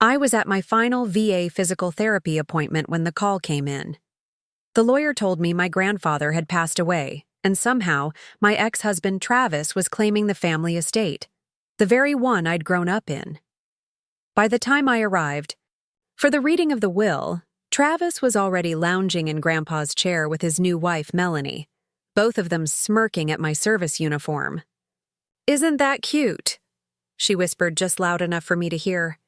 I was at my final VA physical therapy appointment when the call came in. The lawyer told me my grandfather had passed away, and somehow my ex-husband Travis was claiming the family estate, the very one I'd grown up in. By the time I arrived, for the reading of the will, Travis was already lounging in Grandpa's chair with his new wife, Melanie, both of them smirking at my service uniform. "Isn't that cute?" she whispered just loud enough for me to hear.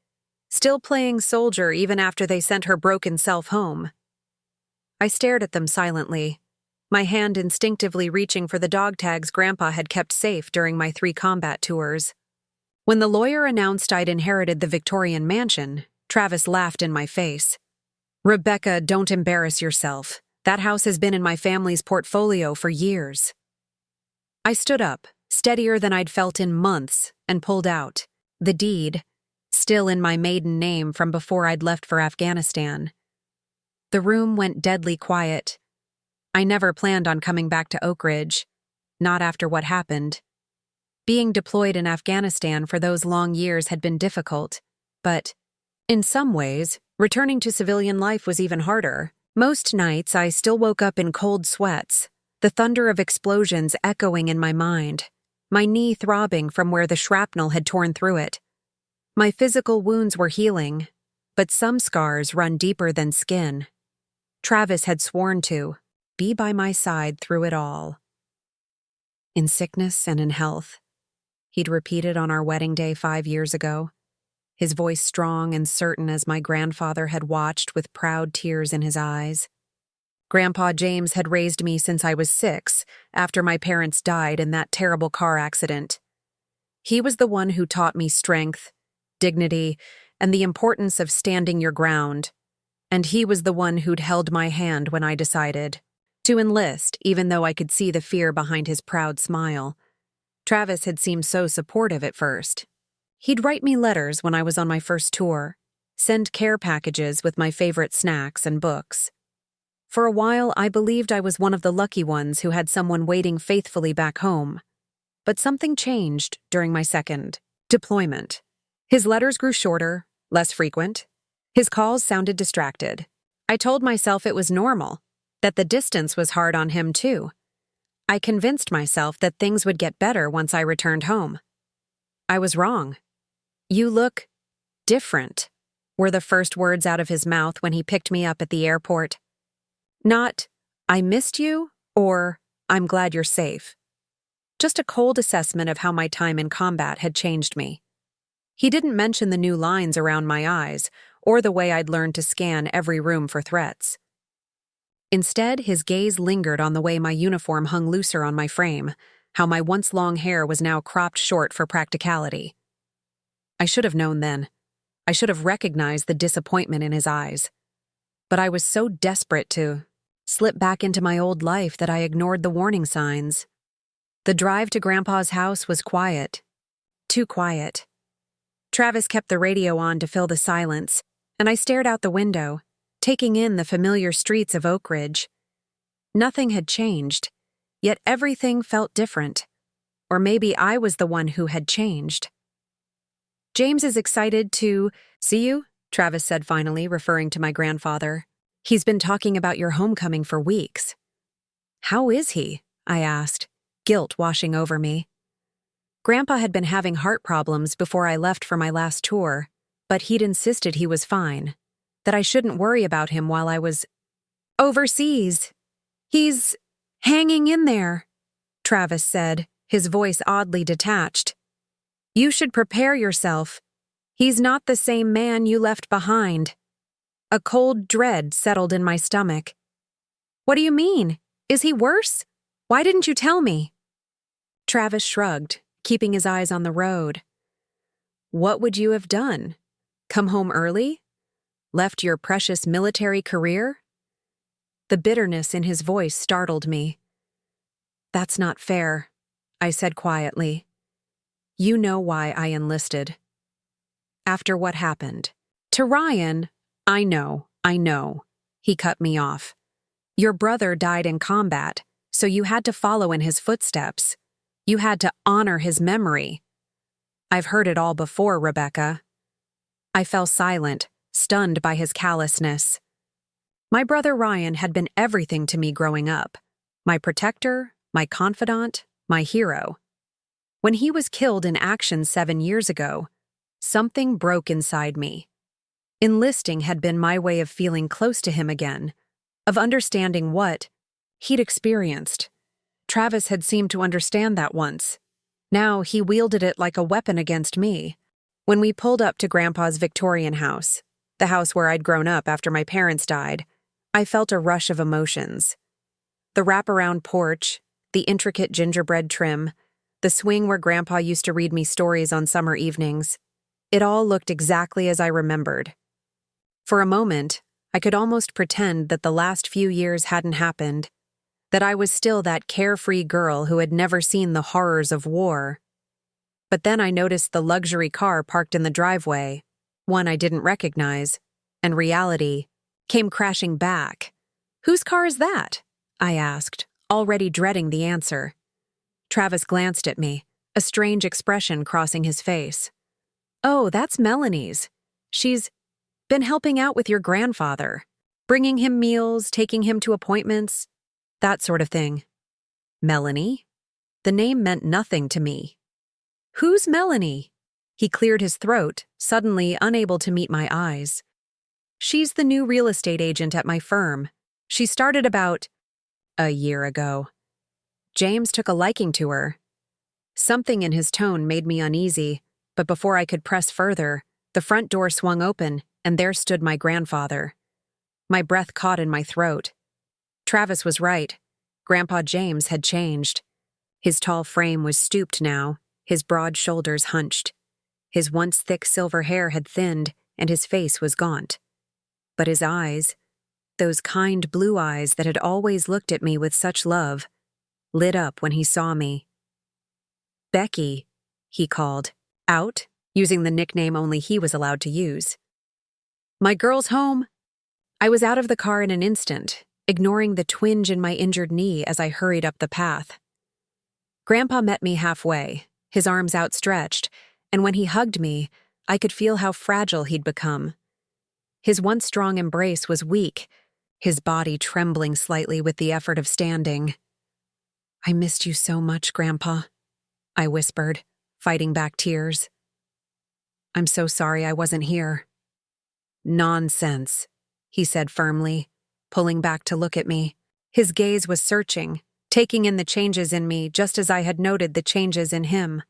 Still playing soldier even after they sent her broken self home. I stared at them silently, my hand instinctively reaching for the dog tags Grandpa had kept safe during my 3 combat tours. When the lawyer announced I'd inherited the Victorian mansion, Travis laughed in my face. "Rebecca, don't embarrass yourself. That house has been in my family's portfolio for years." I stood up, steadier than I'd felt in months, and pulled out the deed, still in my maiden name from before I'd left for Afghanistan. The room went deadly quiet. I never planned on coming back to Oakridge, not after what happened. Being deployed in Afghanistan for those long years had been difficult, but, in some ways, returning to civilian life was even harder. Most nights I still woke up in cold sweats, the thunder of explosions echoing in my mind, my knee throbbing from where the shrapnel had torn through it. My physical wounds were healing, but some scars run deeper than skin. Travis had sworn to be by my side through it all. In sickness and in health, he'd repeated on our wedding day 5 years ago, his voice strong and certain as my grandfather had watched with proud tears in his eyes. Grandpa James had raised me since I was 6, after my parents died in that terrible car accident. He was the one who taught me strength, dignity, and the importance of standing your ground. And he was the one who'd held my hand when I decided to enlist, even though I could see the fear behind his proud smile. Travis had seemed so supportive at first. He'd write me letters when I was on my first tour, send care packages with my favorite snacks and books. For a while, I believed I was one of the lucky ones who had someone waiting faithfully back home. But something changed during my second deployment. His letters grew shorter, less frequent. His calls sounded distracted. I told myself it was normal, that the distance was hard on him too. I convinced myself that things would get better once I returned home. I was wrong. "You look different," were the first words out of his mouth when he picked me up at the airport. Not, "I missed you," or "I'm glad you're safe." Just a cold assessment of how my time in combat had changed me. He didn't mention the new lines around my eyes, or the way I'd learned to scan every room for threats. Instead, his gaze lingered on the way my uniform hung looser on my frame, how my once long hair was now cropped short for practicality. I should have known then. I should have recognized the disappointment in his eyes. But I was so desperate to slip back into my old life that I ignored the warning signs. The drive to Grandpa's house was quiet. Too quiet. Travis kept the radio on to fill the silence, and I stared out the window, taking in the familiar streets of Oakridge. Nothing had changed, yet everything felt different. Or maybe I was the one who had changed. "James is excited to see you," Travis said finally, referring to my grandfather. "He's been talking about your homecoming for weeks." "How is he?" I asked, guilt washing over me. Grandpa had been having heart problems before I left for my last tour, but he'd insisted he was fine, that I shouldn't worry about him while I was overseas. "He's hanging in there," Travis said, his voice oddly detached. "You should prepare yourself. He's not the same man you left behind." A cold dread settled in my stomach. "What do you mean? Is he worse? Why didn't you tell me?" Travis shrugged, keeping his eyes on the road. "What would you have done? Come home early? Left your precious military career?" The bitterness in his voice startled me. "That's not fair," I said quietly. "You know why I enlisted. After what happened. To Ryan, I know. He cut me off. Your brother died in combat, so you had to follow in his footsteps. You had to honor his memory. I've heard it all before, Rebecca." I fell silent, stunned by his callousness. My brother Ryan had been everything to me growing up. My protector, my confidant, my hero. When he was killed in action 7 years ago, something broke inside me. Enlisting had been my way of feeling close to him again, of understanding what he'd experienced. Travis had seemed to understand that once. Now he wielded it like a weapon against me. When we pulled up to Grandpa's Victorian house, the house where I'd grown up after my parents died, I felt a rush of emotions. The wraparound porch, the intricate gingerbread trim, the swing where Grandpa used to read me stories on summer evenings. It all looked exactly as I remembered. For a moment, I could almost pretend that the last few years hadn't happened, that I was still that carefree girl who had never seen the horrors of war. But then I noticed the luxury car parked in the driveway, one I didn't recognize, and reality came crashing back. "Whose car is that?" I asked, already dreading the answer. Travis glanced at me, a strange expression crossing his face. "Oh, that's Melanie's. She's been helping out with your grandfather, bringing him meals, taking him to appointments, that sort of thing." Melanie? The name meant nothing to me. "Who's Melanie?" He cleared his throat, suddenly unable to meet my eyes. "She's the new real estate agent at my firm. She started about a year ago. James took a liking to her." Something in his tone made me uneasy, but before I could press further, the front door swung open, and there stood my grandfather. My breath caught in my throat. Travis was right. Grandpa James had changed. His tall frame was stooped now, his broad shoulders hunched. His once thick silver hair had thinned, and his face was gaunt. But his eyes, those kind blue eyes that had always looked at me with such love, lit up when he saw me. "Becky," he called, out, using the nickname only he was allowed to use. "My girl's home." I was out of the car in an instant, ignoring the twinge in my injured knee as I hurried up the path. Grandpa met me halfway, his arms outstretched, and when he hugged me, I could feel how fragile he'd become. His once strong embrace was weak, his body trembling slightly with the effort of standing. "I missed you so much, Grandpa," I whispered, fighting back tears. "I'm so sorry I wasn't here." "Nonsense," he said firmly, pulling back to look at me. His gaze was searching, taking in the changes in me just as I had noted the changes in him.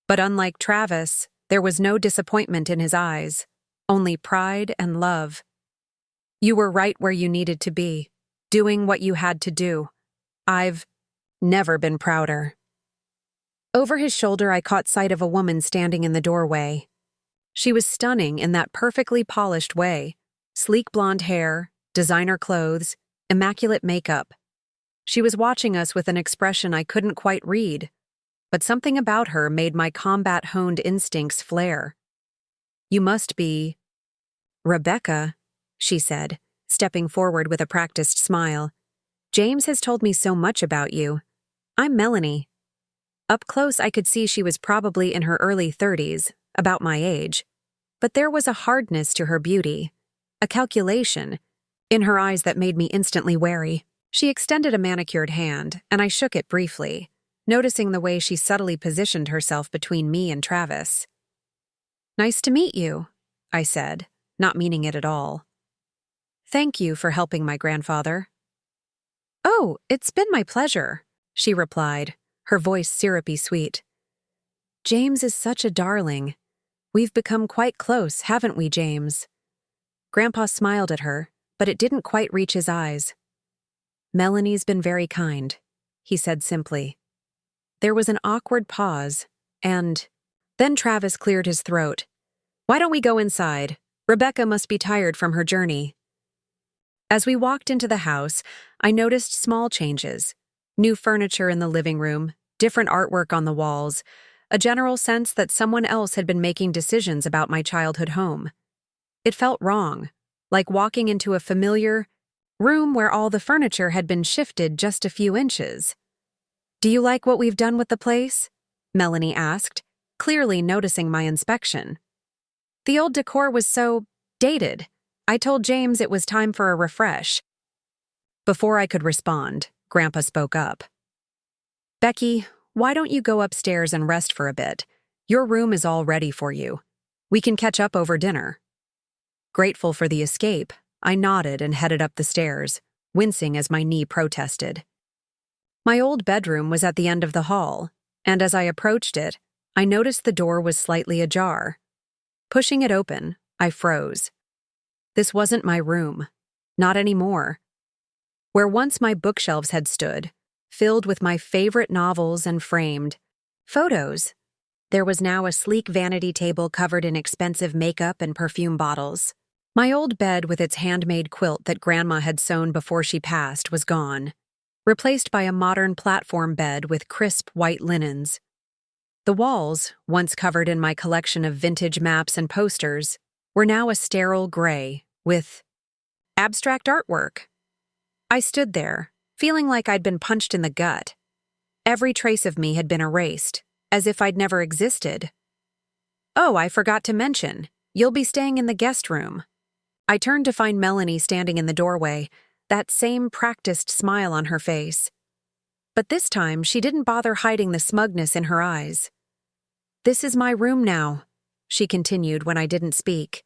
But unlike Travis, there was no disappointment in his eyes, only pride and love. "You were right where you needed to be, doing what you had to do. I've never been prouder." Over his shoulder, I caught sight of a woman standing in the doorway. She was stunning in that perfectly polished way, sleek blonde hair, designer clothes, immaculate makeup. She was watching us with an expression I couldn't quite read, but something about her made my combat-honed instincts flare. "You must be Rebecca," she said, stepping forward with a practiced smile. "James has told me so much about you. I'm Melanie." Up close, I could see she was probably in her early 30s, about my age, but there was a hardness to her beauty, a calculation, in her eyes that made me instantly wary. She extended a manicured hand, and I shook it briefly, noticing the way she subtly positioned herself between me and Travis. "Nice to meet you," I said, not meaning it at all. "Thank you for helping my grandfather." "Oh, it's been my pleasure," she replied, her voice syrupy sweet. "James is such a darling. We've become quite close, haven't we, James?" Grandpa smiled at her, but it didn't quite reach his eyes. "Melanie's been very kind," he said simply. There was an awkward pause, and then Travis cleared his throat. "Why don't we go inside? Rebecca must be tired from her journey." As we walked into the house, I noticed small changes. New furniture in the living room, different artwork on the walls, a general sense that someone else had been making decisions about my childhood home. It felt wrong, like walking into a familiar room where all the furniture had been shifted just a few inches. "Do you like what we've done with the place?" Melanie asked, clearly noticing my inspection. The old decor was so dated. I told James it was time for a refresh. Before I could respond, Grandpa spoke up. Becky, why don't you go upstairs and rest for a bit? Your room is all ready for you. We can catch up over dinner. Grateful for the escape, I nodded and headed up the stairs, wincing as my knee protested. My old bedroom was at the end of the hall, and as I approached it, I noticed the door was slightly ajar. Pushing it open, I froze. This wasn't my room. Not anymore. Where once my bookshelves had stood, filled with my favorite novels and framed photos, there was now a sleek vanity table covered in expensive makeup and perfume bottles. My old bed with its handmade quilt that Grandma had sewn before she passed was gone, replaced by a modern platform bed with crisp white linens. The walls, once covered in my collection of vintage maps and posters, were now a sterile gray with abstract artwork. I stood there, feeling like I'd been punched in the gut. Every trace of me had been erased, as if I'd never existed. Oh, I forgot to mention, you'll be staying in the guest room. I turned to find Melanie standing in the doorway, that same practiced smile on her face. But this time, she didn't bother hiding the smugness in her eyes. This is my room now, she continued when I didn't speak.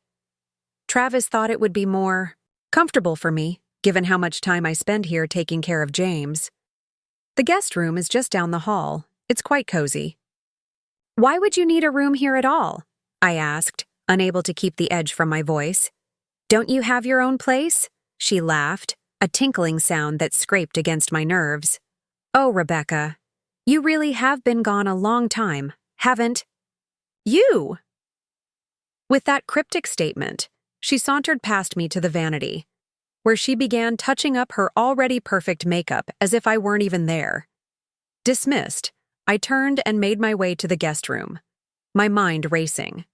Travis thought it would be more comfortable for me, given how much time I spend here taking care of James. The guest room is just down the hall. It's quite cozy. Why would you need a room here at all? I asked, unable to keep the edge from my voice. Don't you have your own place? She laughed, a tinkling sound that scraped against my nerves. Oh, Rebecca, you really have been gone a long time, haven't you? With that cryptic statement, she sauntered past me to the vanity, where she began touching up her already perfect makeup as if I weren't even there. Dismissed, I turned and made my way to the guest room, my mind racing.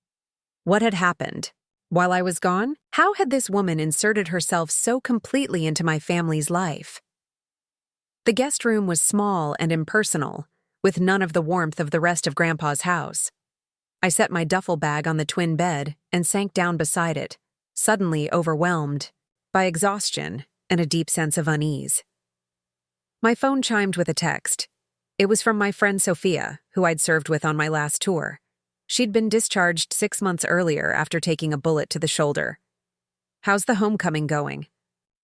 What had happened? While I was gone, how had this woman inserted herself so completely into my family's life? The guest room was small and impersonal, with none of the warmth of the rest of Grandpa's house. I set my duffel bag on the twin bed and sank down beside it, suddenly overwhelmed by exhaustion and a deep sense of unease. My phone chimed with a text. It was from my friend Sophia, who I'd served with on my last tour. She'd been discharged 6 months earlier after taking a bullet to the shoulder. How's the homecoming going?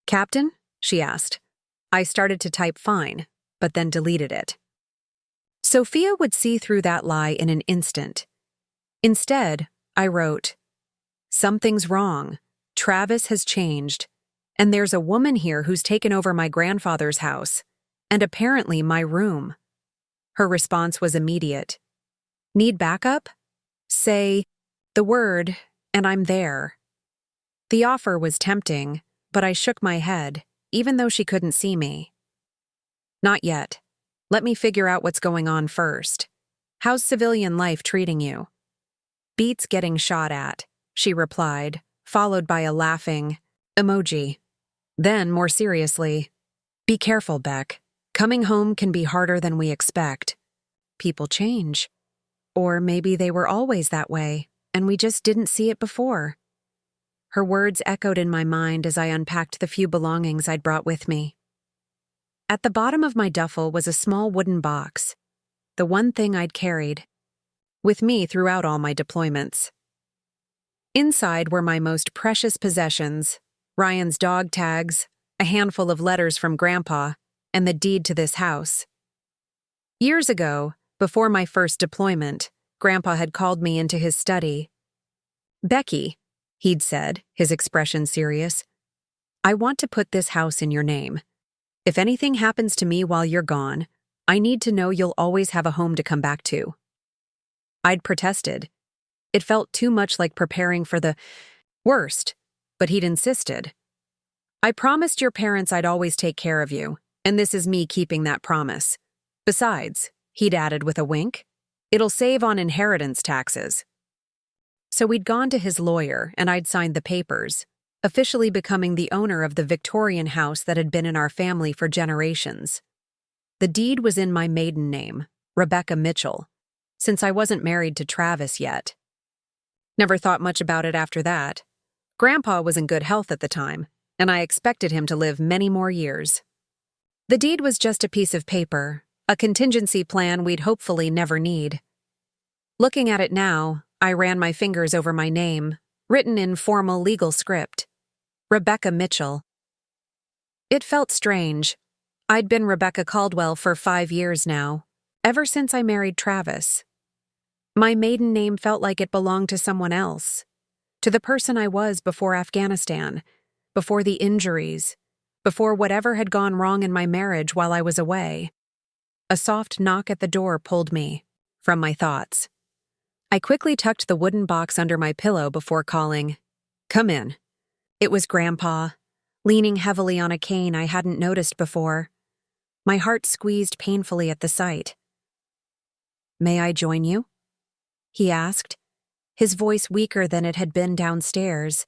Captain? She asked. I started to type fine, but then deleted it. Sophia would see through that lie in an instant. Instead, I wrote, Something's wrong. Travis has changed. And there's a woman here who's taken over my grandfather's house, and apparently my room. Her response was immediate. Need backup? Say the word, and I'm there. The offer was tempting, but I shook my head, even though she couldn't see me. Not yet. Let me figure out what's going on first. How's civilian life treating you? Beats getting shot at, she replied, followed by a laughing emoji. Then, more seriously, be careful, Beck. Coming home can be harder than we expect. People change. Or maybe they were always that way, and we just didn't see it before. Her words echoed in my mind as I unpacked the few belongings I'd brought with me. At the bottom of my duffel was a small wooden box, the one thing I'd carried with me throughout all my deployments. Inside were my most precious possessions, Ryan's dog tags, a handful of letters from Grandpa, and the deed to this house. Years ago, before my first deployment, Grandpa had called me into his study. Becky, he'd said, his expression serious, I want to put this house in your name. If anything happens to me while you're gone, I need to know you'll always have a home to come back to. I'd protested. It felt too much like preparing for the worst, but he'd insisted. I promised your parents I'd always take care of you, and this is me keeping that promise. Besides, he'd added with a wink, it'll save on inheritance taxes. So we'd gone to his lawyer, and I'd signed the papers, officially becoming the owner of the Victorian house that had been in our family for generations. The deed was in my maiden name, Rebecca Mitchell, since I wasn't married to Travis yet. Never thought much about it after that. Grandpa was in good health at the time, and I expected him to live many more years. The deed was just a piece of paper, a contingency plan we'd hopefully never need. Looking at it now, I ran my fingers over my name, written in formal legal script. Rebecca Mitchell. It felt strange. I'd been Rebecca Caldwell for 5 years now, ever since I married Travis. My maiden name felt like it belonged to someone else, to the person I was before Afghanistan, before the injuries, before whatever had gone wrong in my marriage while I was away. A soft knock at the door pulled me from my thoughts. I quickly tucked the wooden box under my pillow before calling, "Come in." It was Grandpa, leaning heavily on a cane I hadn't noticed before. My heart squeezed painfully at the sight. "May I join you?" he asked, his voice weaker than it had been downstairs,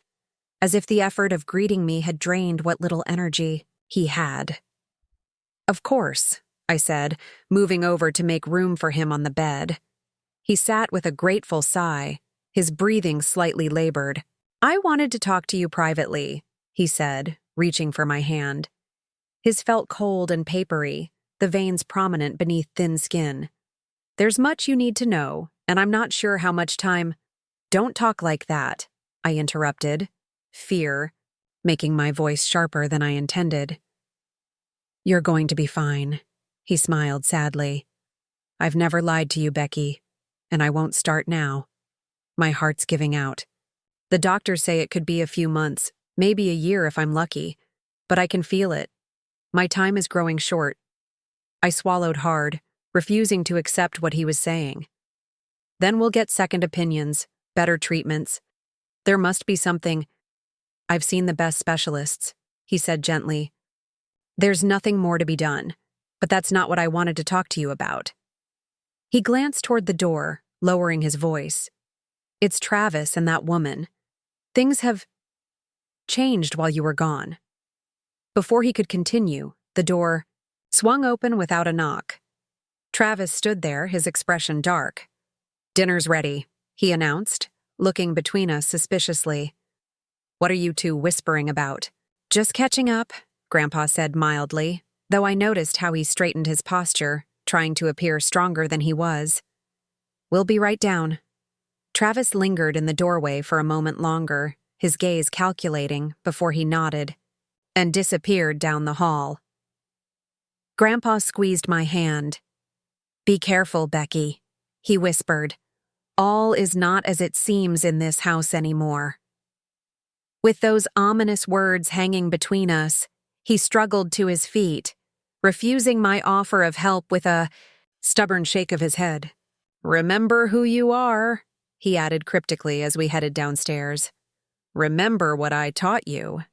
as if the effort of greeting me had drained what little energy he had. "Of course," I said, moving over to make room for him on the bed. He sat with a grateful sigh, his breathing slightly labored. "I wanted to talk to you privately," he said, reaching for my hand. His felt cold and papery, the veins prominent beneath thin skin. "There's much you need to know, and I'm not sure how much time—" "Don't talk like that," I interrupted, fear making my voice sharper than I intended. "You're going to be fine," he smiled sadly. "I've never lied to you, Becky, and I won't start now. My heart's giving out. The doctors say it could be a few months, maybe a year if I'm lucky, but I can feel it. My time is growing short." I swallowed hard, refusing to accept what he was saying. "Then we'll get second opinions, better treatments. There must be something—" "I've seen the best specialists," he said gently. "There's nothing more to be done, but that's not what I wanted to talk to you about." He glanced toward the door, lowering his voice. "It's Travis and that woman. Things have changed while you were gone." Before he could continue, the door swung open without a knock. Travis stood there, his expression dark. "Dinner's ready," he announced, looking between us suspiciously. "What are you two whispering about?" "Just catching up," Grandpa said mildly, though I noticed how he straightened his posture, trying to appear stronger than he was. "We'll be right down." Travis lingered in the doorway for a moment longer, his gaze calculating, before he nodded, and disappeared down the hall. Grandpa squeezed my hand. "Be careful, Becky," he whispered. "All is not as it seems in this house anymore." With those ominous words hanging between us, he struggled to his feet, refusing my offer of help with a stubborn shake of his head. "Remember who you are," he added cryptically as we headed downstairs. "Remember what I taught you."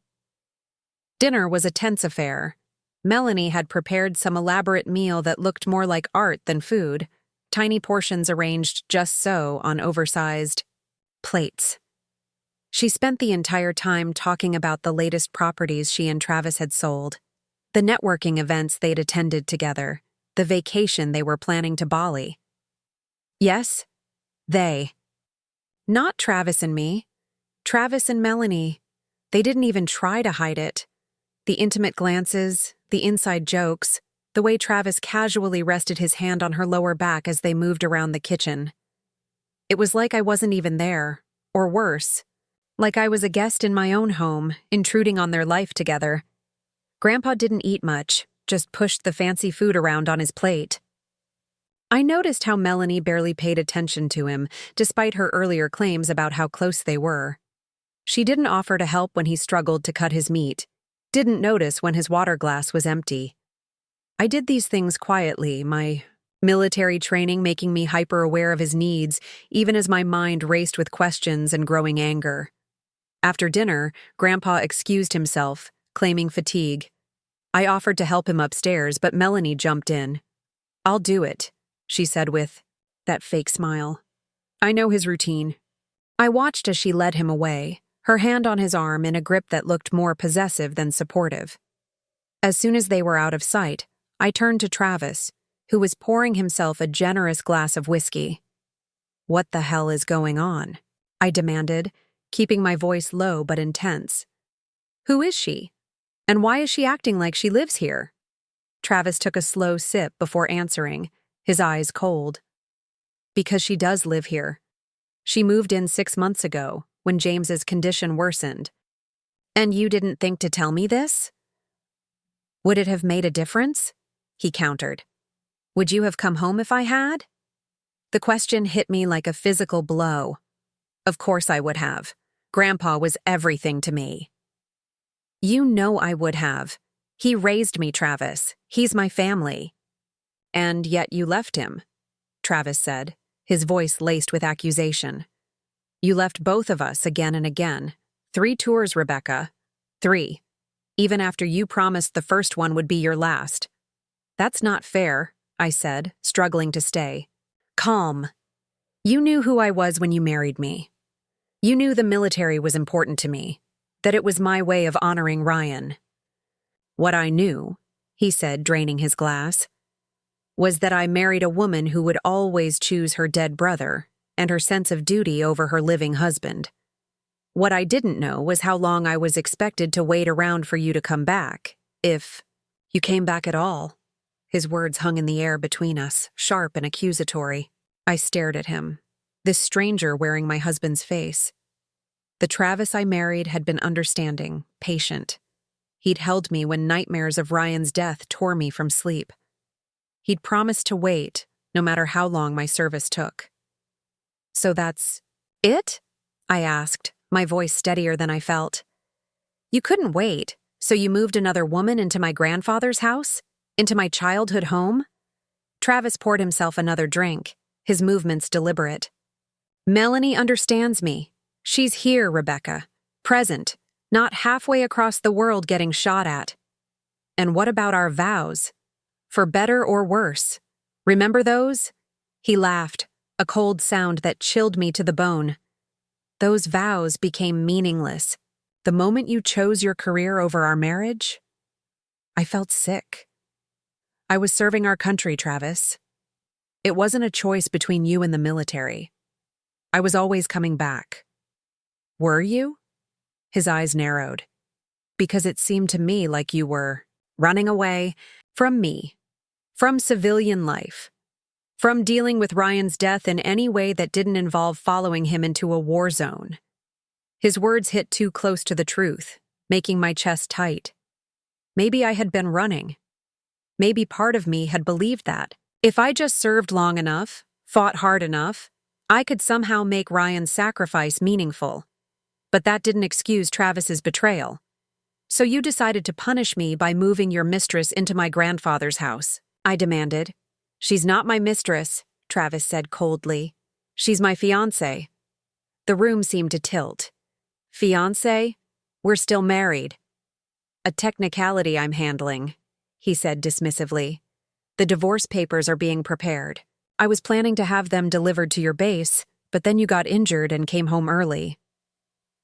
Dinner was a tense affair. Melanie had prepared some elaborate meal that looked more like art than food, tiny portions arranged just so on oversized plates. She spent the entire time talking about the latest properties she and Travis had sold, the networking events they'd attended together, the vacation they were planning to Bali. Yes, they. Not Travis and me. Travis and Melanie. They didn't even try to hide it. The intimate glances, the inside jokes, the way Travis casually rested his hand on her lower back as they moved around the kitchen. It was like I wasn't even there, or worse, like I was a guest in my own home, intruding on their life together. Grandpa didn't eat much, just pushed the fancy food around on his plate. I noticed how Melanie barely paid attention to him, despite her earlier claims about how close they were. She didn't offer to help when he struggled to cut his meat, didn't notice when his water glass was empty. I did these things quietly, my military training making me hyper-aware of his needs, even as my mind raced with questions and growing anger. After dinner, Grandpa excused himself, claiming fatigue. I offered to help him upstairs, but Melanie jumped in. "I'll do it," she said with that fake smile. "I know his routine." I watched as she led him away, her hand on his arm in a grip that looked more possessive than supportive. As soon as they were out of sight, I turned to Travis, who was pouring himself a generous glass of whiskey. "What the hell is going on?" I demanded, keeping my voice low but intense. Who is she? And why is she acting like she lives here? Travis took a slow sip before answering, his eyes cold. Because she does live here. She moved in 6 months ago, when James's condition worsened. And you didn't think to tell me this? Would it have made a difference? He countered. Would you have come home if I had? The question hit me like a physical blow. Of course I would have. Grandpa was everything to me. You know I would have. He raised me, Travis. He's my family. And yet you left him, Travis said, his voice laced with accusation. You left both of us again and again. 3 tours, Rebecca. 3. Even after you promised the first one would be your last. That's not fair, I said, struggling to stay. Calm. You knew who I was when you married me. You knew the military was important to me, that it was my way of honoring Ryan. What I knew, he said, draining his glass, was that I married a woman who would always choose her dead brother and her sense of duty over her living husband. What I didn't know was how long I was expected to wait around for you to come back, if you came back at all. His words hung in the air between us, sharp and accusatory. I stared at him, this stranger wearing my husband's face. The Travis I married had been understanding, patient. He'd held me when nightmares of Ryan's death tore me from sleep. He'd promised to wait, no matter how long my service took. So that's it? I asked, my voice steadier than I felt. You couldn't wait, so you moved another woman into my grandfather's house? Into my childhood home? Travis poured himself another drink, his movements deliberate. Melanie understands me. She's here, Rebecca. Present, not halfway across the world getting shot at. And what about our vows? For better or worse. Remember those? He laughed, a cold sound that chilled me to the bone. Those vows became meaningless. The moment you chose your career over our marriage, I felt sick. I was serving our country, Travis. It wasn't a choice between you and the military. I was always coming back. Were you? His eyes narrowed. Because it seemed to me like you were running away from me, from civilian life, from dealing with Ryan's death in any way that didn't involve following him into a war zone. His words hit too close to the truth, making my chest tight. Maybe I had been running. Maybe part of me had believed that. If I just served long enough, fought hard enough, I could somehow make Ryan's sacrifice meaningful. But that didn't excuse Travis's betrayal. So you decided to punish me by moving your mistress into my grandfather's house, I demanded. She's not my mistress, Travis said coldly. She's my fiancé. The room seemed to tilt. Fiancé? We're still married. A technicality I'm handling, he said dismissively. The divorce papers are being prepared. I was planning to have them delivered to your base, but then you got injured and came home early.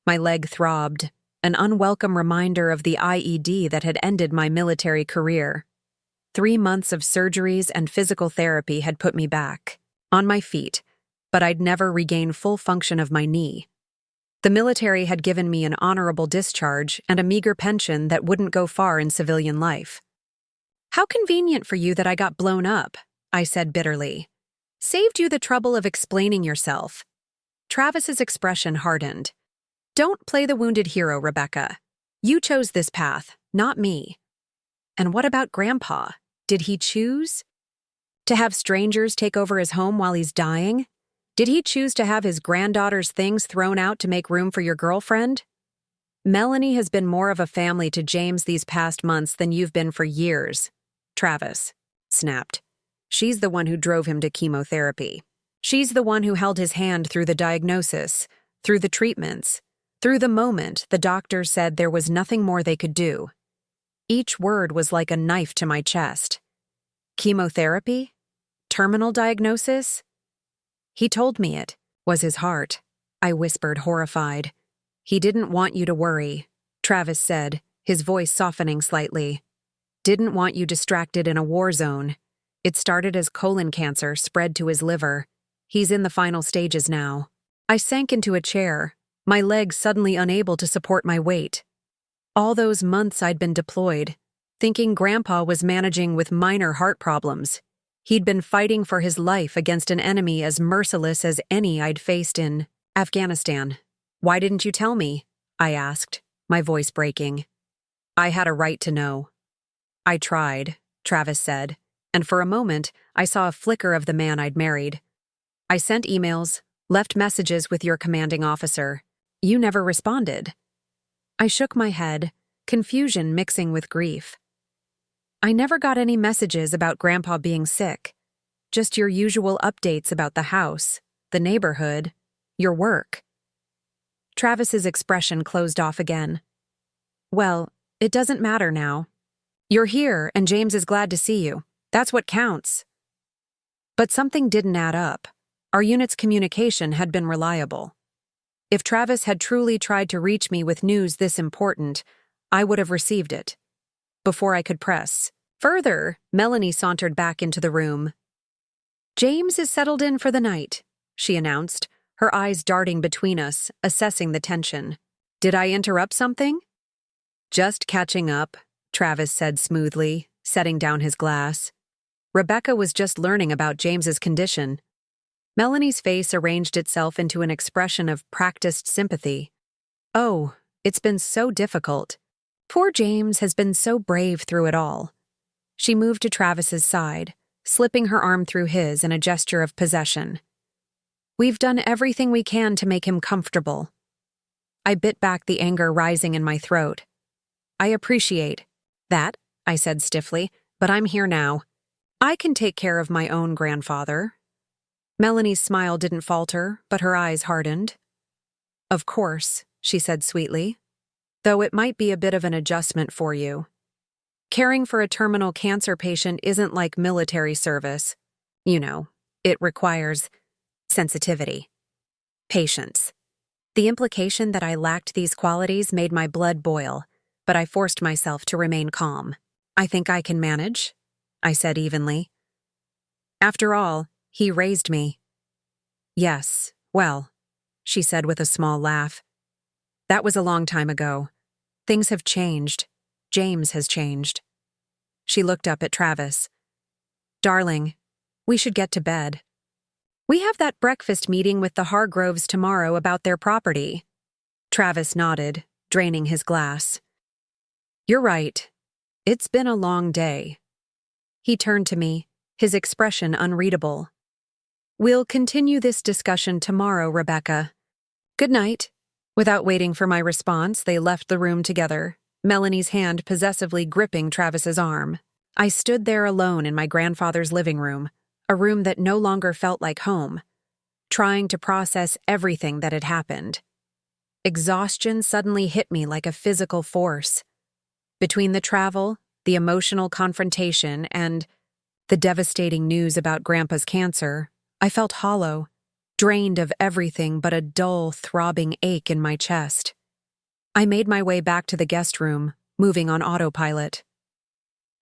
My leg throbbed, an unwelcome reminder of the IED that had ended my military career. 3 months of surgeries and physical therapy had put me back, on my feet, but I'd never regained full function of my knee. The military had given me an honorable discharge and a meager pension that wouldn't go far in civilian life. How convenient for you that I got blown up, I said bitterly. Saved you the trouble of explaining yourself. Travis's expression hardened. Don't play the wounded hero, Rebecca. You chose this path, not me. And what about Grandpa? Did he choose to have strangers take over his home while he's dying? Did he choose to have his granddaughter's things thrown out to make room for your girlfriend? Melanie has been more of a family to James these past months than you've been for years, Travis snapped. She's the one who drove him to chemotherapy. She's the one who held his hand through the diagnosis, through the treatments, through the moment the doctor said there was nothing more they could do. Each word was like a knife to my chest. Chemotherapy? Terminal diagnosis? He told me it was his heart, I whispered, horrified. He didn't want you to worry, Travis said, his voice softening slightly. Didn't want you distracted in a war zone. It started as colon cancer, spread to his liver. He's in the final stages now. I sank into a chair, my legs suddenly unable to support my weight. All those months I'd been deployed, thinking Grandpa was managing with minor heart problems. He'd been fighting for his life against an enemy as merciless as any I'd faced in Afghanistan. "Why didn't you tell me?" I asked, my voice breaking. "I had a right to know." "I tried," Travis said, and for a moment I saw a flicker of the man I'd married. "I sent emails, left messages with your commanding officer. You never responded." I shook my head, confusion mixing with grief. "I never got any messages about Grandpa being sick. Just your usual updates about the house, the neighborhood, your work." Travis's expression closed off again. "Well, it doesn't matter now. You're here and James is glad to see you. That's what counts." But something didn't add up. Our unit's communication had been reliable. If Travis had truly tried to reach me with news this important, I would have received it. Before I could press further, Melanie sauntered back into the room. "James is settled in for the night," she announced, her eyes darting between us, assessing the tension. "Did I interrupt something?" "Just catching up," Travis said smoothly, setting down his glass. "Rebecca was just learning about James's condition." Melanie's face arranged itself into an expression of practiced sympathy. "Oh, it's been so difficult. Poor James has been so brave through it all." She moved to Travis's side, slipping her arm through his in a gesture of possession. "We've done everything we can to make him comfortable." I bit back the anger rising in my throat. "I appreciate that," I said stiffly, "but I'm here now. I can take care of my own grandfather." Melanie's smile didn't falter, but her eyes hardened. "Of course," she said sweetly, "though it might be a bit of an adjustment for you. Caring for a terminal cancer patient isn't like military service. You know, it requires sensitivity, patience." The implication that I lacked these qualities made my blood boil, but I forced myself to remain calm. "I think I can manage," I said evenly. "After all, he raised me." "Yes, well," she said with a small laugh. "That was a long time ago. Things have changed. James has changed." She looked up at Travis. "Darling, we should get to bed. We have that breakfast meeting with the Hargroves tomorrow about their property." Travis nodded, draining his glass. "You're right. It's been a long day." He turned to me, his expression unreadable. "We'll continue this discussion tomorrow, Rebecca. Good night." Without waiting for my response, they left the room together, Melanie's hand possessively gripping Travis's arm. I stood there alone in my grandfather's living room, a room that no longer felt like home, trying to process everything that had happened. Exhaustion suddenly hit me like a physical force. Between the travel, the emotional confrontation, and the devastating news about Grandpa's cancer, I felt hollow, drained of everything but a dull, throbbing ache in my chest. I made my way back to the guest room, moving on autopilot.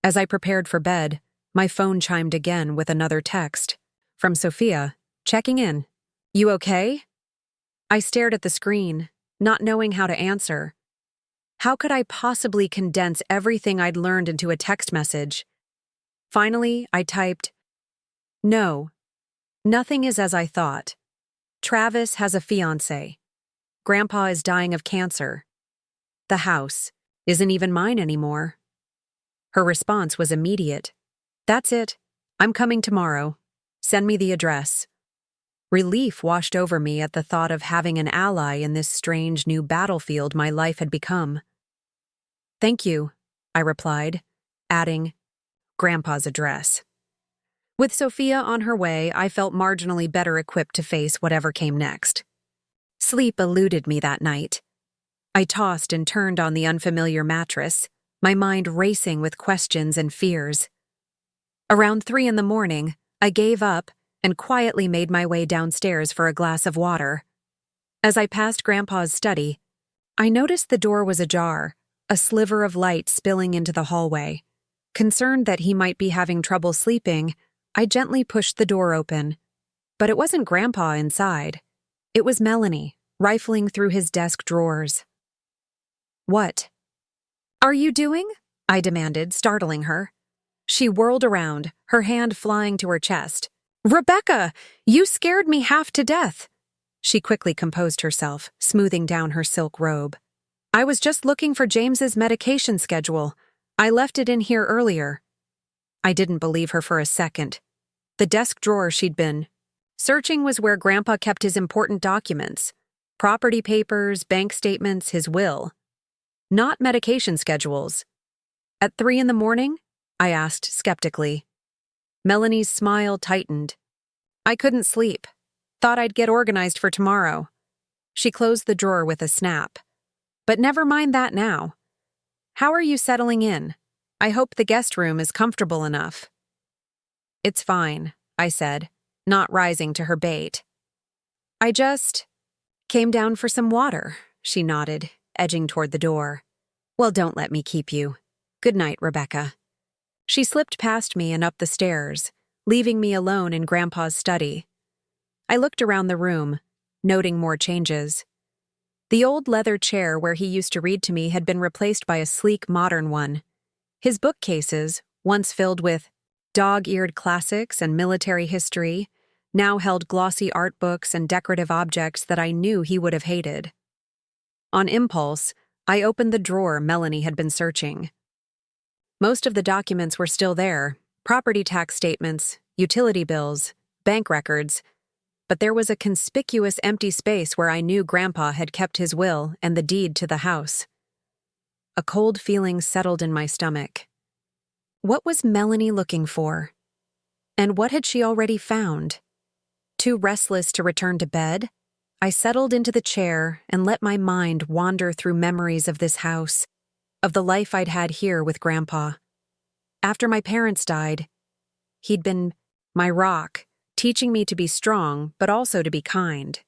As I prepared for bed, my phone chimed again with another text. From Sophia, checking in. "You okay?" I stared at the screen, not knowing how to answer. How could I possibly condense everything I'd learned into a text message? Finally, I typed, "No, nothing is as I thought. Travis has a fiancé. Grandpa is dying of cancer. The house isn't even mine anymore." Her response was immediate. "That's it. I'm coming tomorrow. Send me the address." Relief washed over me at the thought of having an ally in this strange new battlefield my life had become. "Thank you," I replied, adding, "Grandpa's address." With Sophia on her way, I felt marginally better equipped to face whatever came next. Sleep eluded me that night. I tossed and turned on the unfamiliar mattress, my mind racing with questions and fears. Around 3 a.m, I gave up and quietly made my way downstairs for a glass of water. As I passed Grandpa's study, I noticed the door was ajar, a sliver of light spilling into the hallway. Concerned that he might be having trouble sleeping, I gently pushed the door open. But it wasn't Grandpa inside. It was Melanie, rifling through his desk drawers. "What are you doing?" I demanded, startling her. She whirled around, her hand flying to her chest. "Rebecca, you scared me half to death." She quickly composed herself, smoothing down her silk robe. "I was just looking for James's medication schedule. I left it in here earlier." I didn't believe her for a second. The desk drawer she'd been searching was where Grandpa kept his important documents: property papers, bank statements, his will. Not medication schedules. "At 3 in the morning?" I asked skeptically. Melanie's smile tightened. "I couldn't sleep. Thought I'd get organized for tomorrow." She closed the drawer with a snap. "But never mind that now. How are you settling in? I hope the guest room is comfortable enough." "It's fine," I said, not rising to her bait. "I just came down for some water," she nodded, edging toward the door. "Well, don't let me keep you. Good night, Rebecca." She slipped past me and up the stairs, leaving me alone in Grandpa's study. I looked around the room, noting more changes. The old leather chair where he used to read to me had been replaced by a sleek, modern one. His bookcases, once filled with dog-eared classics and military history, now held glossy art books and decorative objects that I knew he would have hated. On impulse, I opened the drawer Melanie had been searching. Most of the documents were still there: property tax statements, utility bills, bank records, but there was a conspicuous empty space where I knew Grandpa had kept his will and the deed to the house. A cold feeling settled in my stomach. What was Melanie looking for? And what had she already found? Too restless to return to bed, I settled into the chair and let my mind wander through memories of this house, of the life I'd had here with Grandpa. After my parents died, he'd been my rock, teaching me to be strong but also to be kind.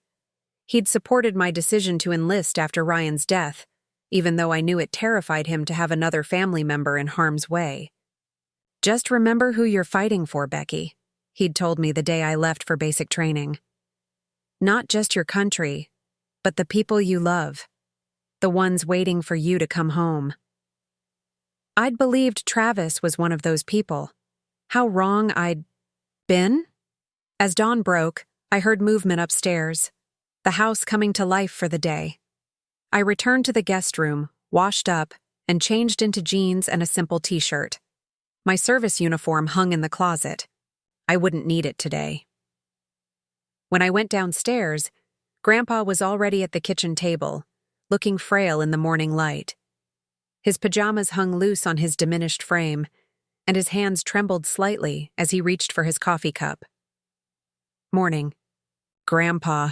He'd supported my decision to enlist after Ryan's death, even though I knew it terrified him to have another family member in harm's way. "Just remember who you're fighting for, Becky," he'd told me the day I left for basic training. "Not just your country, but the people you love, the ones waiting for you to come home." I'd believed Travis was one of those people. How wrong I'd been? As dawn broke, I heard movement upstairs, the house coming to life for the day. I returned to the guest room, washed up, and changed into jeans and a simple t-shirt. My service uniform hung in the closet. I wouldn't need it today. When I went downstairs, Grandpa was already at the kitchen table, looking frail in the morning light. His pajamas hung loose on his diminished frame, and his hands trembled slightly as he reached for his coffee cup. "Morning, Grandpa,"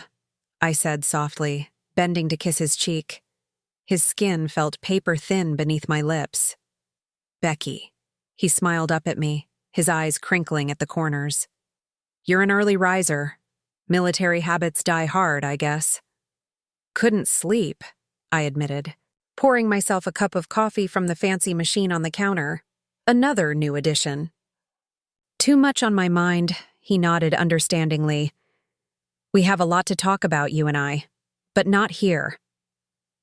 I said softly, bending to kiss his cheek. His skin felt paper-thin beneath my lips. "Becky." He smiled up at me, his eyes crinkling at the corners. "You're an early riser. Military habits die hard, I guess." "Couldn't sleep," I admitted, pouring myself a cup of coffee from the fancy machine on the counter. Another new addition. "Too much on my mind," he nodded understandingly. "We have a lot to talk about, you and I, but not here."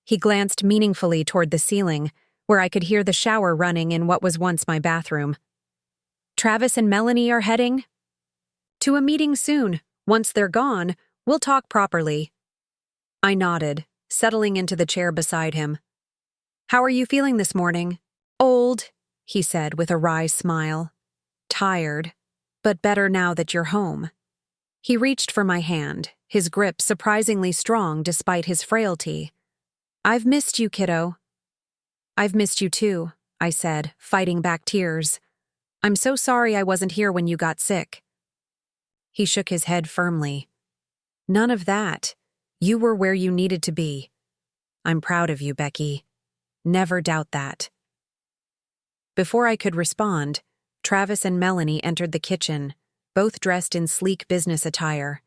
He glanced meaningfully toward the ceiling, where I could hear the shower running in what was once my bathroom. "Travis and Melanie are heading?" "To a meeting soon. Once they're gone, we'll talk properly." I nodded, settling into the chair beside him. "How are you feeling this morning?" "Old," he said with a wry smile. "Tired, but better now that you're home." He reached for my hand, his grip surprisingly strong despite his frailty. "I've missed you, kiddo." "I've missed you too," I said, fighting back tears. "I'm so sorry I wasn't here when you got sick." He shook his head firmly. "None of that. You were where you needed to be. I'm proud of you, Becky. Never doubt that." Before I could respond, Travis and Melanie entered the kitchen, both dressed in sleek business attire.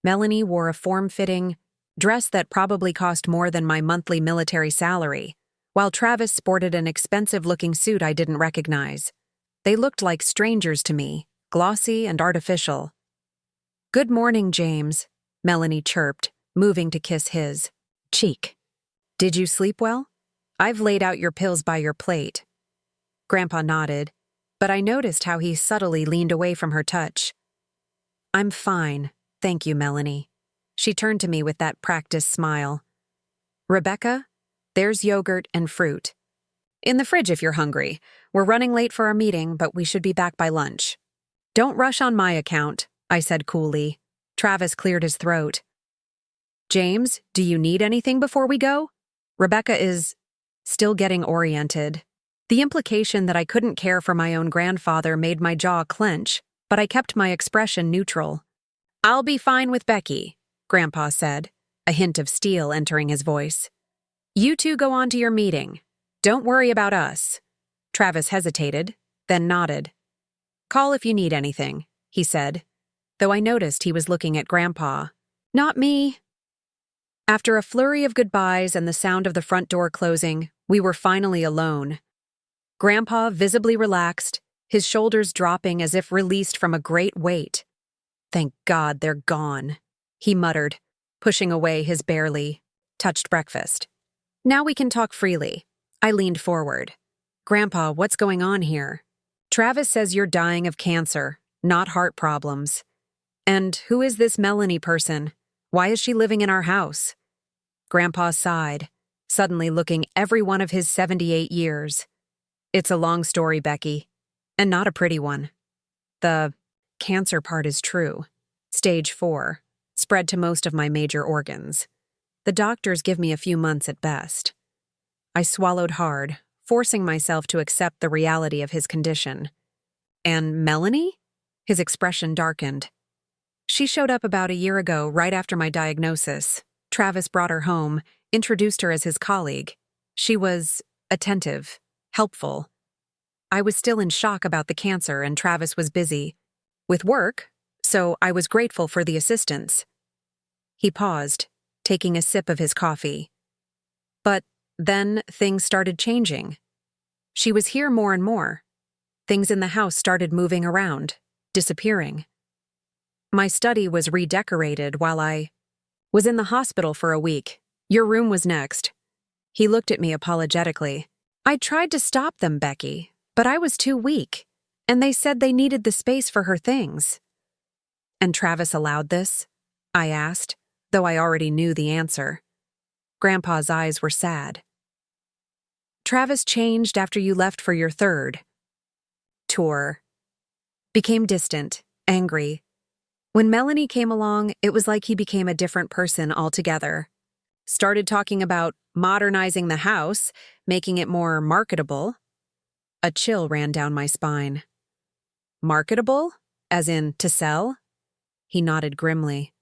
Melanie wore a form-fitting dress that probably cost more than my monthly military salary, while Travis sported an expensive-looking suit I didn't recognize. They looked like strangers to me, glossy and artificial. "Good morning, James," Melanie chirped, moving to kiss his cheek. Did you sleep well? I've laid out your pills by your plate. Grandpa nodded, but I noticed how he subtly leaned away from her touch. I'm fine, thank you, Melanie. She turned to me with that practiced smile. Rebecca, there's yogurt and fruit. In the fridge if you're hungry. We're running late for our meeting, but we should be back by lunch. Don't rush on my account, I said coolly. Travis cleared his throat. James, do you need anything before we go? Rebecca is still getting oriented. The implication that I couldn't care for my own grandfather made my jaw clench, but I kept my expression neutral. I'll be fine with Becky, Grandpa said, a hint of steel entering his voice. You two go on to your meeting. Don't worry about us. Travis hesitated, then nodded. Call if you need anything, he said, though I noticed he was looking at Grandpa. Not me. After a flurry of goodbyes and the sound of the front door closing, we were finally alone. Grandpa visibly relaxed, his shoulders dropping as if released from a great weight. Thank God they're gone, he muttered, pushing away his barely touched breakfast. Now we can talk freely. I leaned forward. Grandpa, what's going on here? Travis says you're dying of cancer, not heart problems. And who is this Melanie person? Why is she living in our house? Grandpa sighed, suddenly looking every one of his 78 years. It's a long story, Becky, and not a pretty one. The cancer part is true. Stage 4, spread to most of my major organs. The doctors give me a few months at best. I swallowed hard, forcing myself to accept the reality of his condition. And Melanie? His expression darkened. She showed up about a year ago, right after my diagnosis. Travis brought her home, introduced her as his colleague. She was attentive, helpful. I was still in shock about the cancer, and Travis was busy with work, so I was grateful for the assistance. He paused, taking a sip of his coffee. But then things started changing. She was here more and more. Things in the house started moving around, disappearing. My study was redecorated while I was in the hospital for a week. Your room was next. He looked at me apologetically. I tried to stop them, Becky, but I was too weak, and they said they needed the space for her things. And Travis allowed this? I asked, though I already knew the answer. Grandpa's eyes were sad. Travis changed after you left for your third tour. Became distant, angry. When Melanie came along, it was like he became a different person altogether. Started talking about modernizing the house, making it more marketable. A chill ran down my spine. Marketable? As in, to sell? He nodded grimly.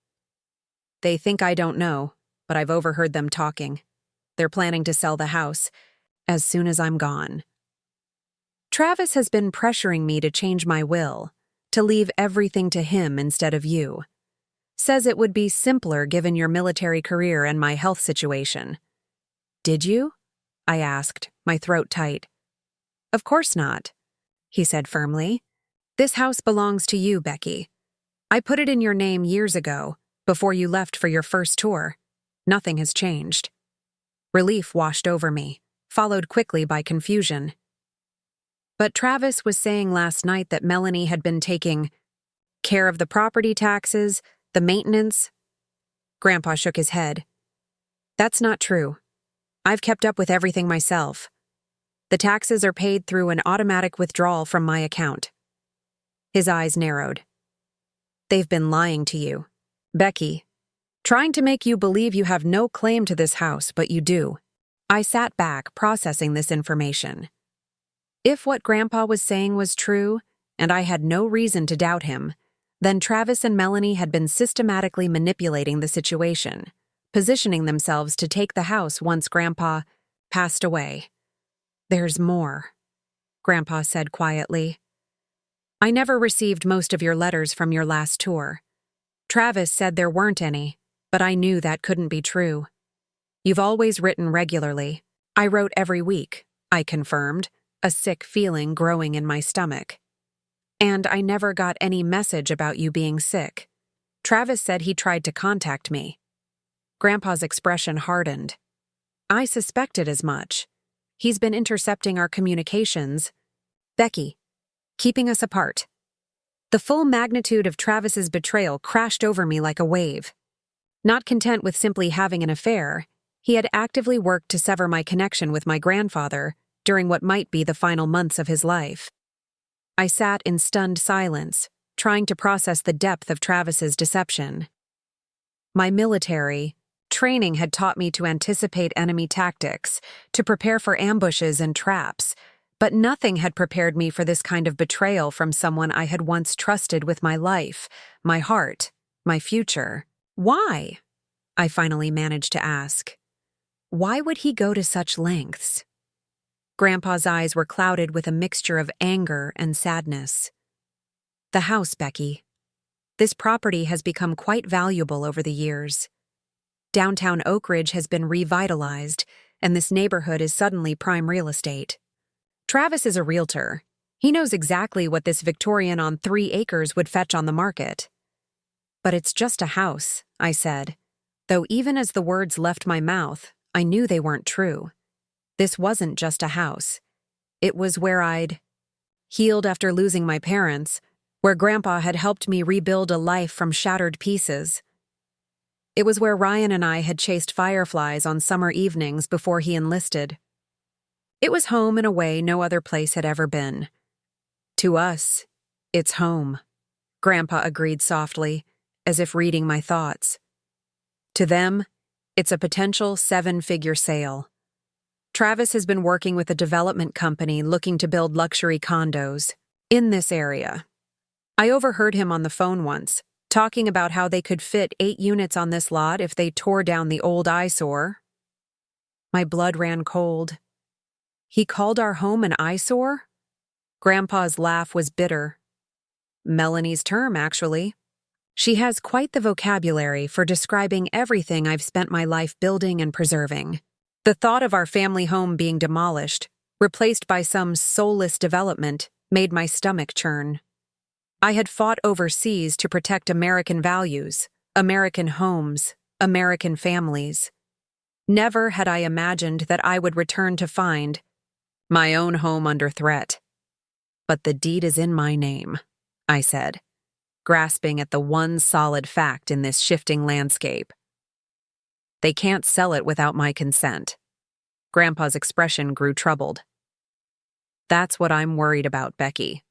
They think I don't know, but I've overheard them talking. They're planning to sell the house as soon as I'm gone. Travis has been pressuring me to change my will, to leave everything to him instead of you. Says it would be simpler given your military career and my health situation. Did you? I asked, my throat tight. Of course not, he said firmly. This house belongs to you, Becky. I put it in your name years ago, before you left for your first tour. Nothing has changed. Relief washed over me, followed quickly by confusion. But Travis was saying last night that Melanie had been taking care of the property taxes, the maintenance. Grandpa shook his head. That's not true. I've kept up with everything myself. The taxes are paid through an automatic withdrawal from my account. His eyes narrowed. They've been lying to you, Becky, trying to make you believe you have no claim to this house, but you do. I sat back, processing this information. If what Grandpa was saying was true, and I had no reason to doubt him, then Travis and Melanie had been systematically manipulating the situation, positioning themselves to take the house once Grandpa passed away. There's more, Grandpa said quietly. I never received most of your letters from your last tour. Travis said there weren't any, but I knew that couldn't be true. You've always written regularly. I wrote every week, I confirmed, a sick feeling growing in my stomach. And I never got any message about you being sick. Travis said he tried to contact me. Grandpa's expression hardened. I suspected as much. He's been intercepting our communications. Becky, keeping us apart. The full magnitude of Travis's betrayal crashed over me like a wave. Not content with simply having an affair, he had actively worked to sever my connection with my grandfather during what might be the final months of his life. I sat in stunned silence, trying to process the depth of Travis's deception. My military training had taught me to anticipate enemy tactics, to prepare for ambushes and traps, but nothing had prepared me for this kind of betrayal from someone I had once trusted with my life, my heart, my future. Why? I finally managed to ask. Why would he go to such lengths? Grandpa's eyes were clouded with a mixture of anger and sadness. The house, Becky. This property has become quite valuable over the years. Downtown Oakridge has been revitalized, and this neighborhood is suddenly prime real estate. Travis is a realtor. He knows exactly what this Victorian on 3 acres would fetch on the market. But it's just a house, I said, though even as the words left my mouth, I knew they weren't true. This wasn't just a house. It was where I'd healed after losing my parents, where Grandpa had helped me rebuild a life from shattered pieces. It was where Ryan and I had chased fireflies on summer evenings before he enlisted. It was home in a way no other place had ever been. To us, it's home, Grandpa agreed softly, as if reading my thoughts. To them, it's a potential 7-figure sale. Travis has been working with a development company looking to build luxury condos in this area. I overheard him on the phone once, talking about how they could fit 8 units on this lot if they tore down the old eyesore. My blood ran cold. He called our home an eyesore? Grandpa's laugh was bitter. Melanie's term, actually. She has quite the vocabulary for describing everything I've spent my life building and preserving. The thought of our family home being demolished, replaced by some soulless development, made my stomach churn. I had fought overseas to protect American values, American homes, American families. Never had I imagined that I would return to find my own home under threat. But the deed is in my name, I said, grasping at the one solid fact in this shifting landscape. They can't sell it without my consent. Grandpa's expression grew troubled. That's what I'm worried about, Becky.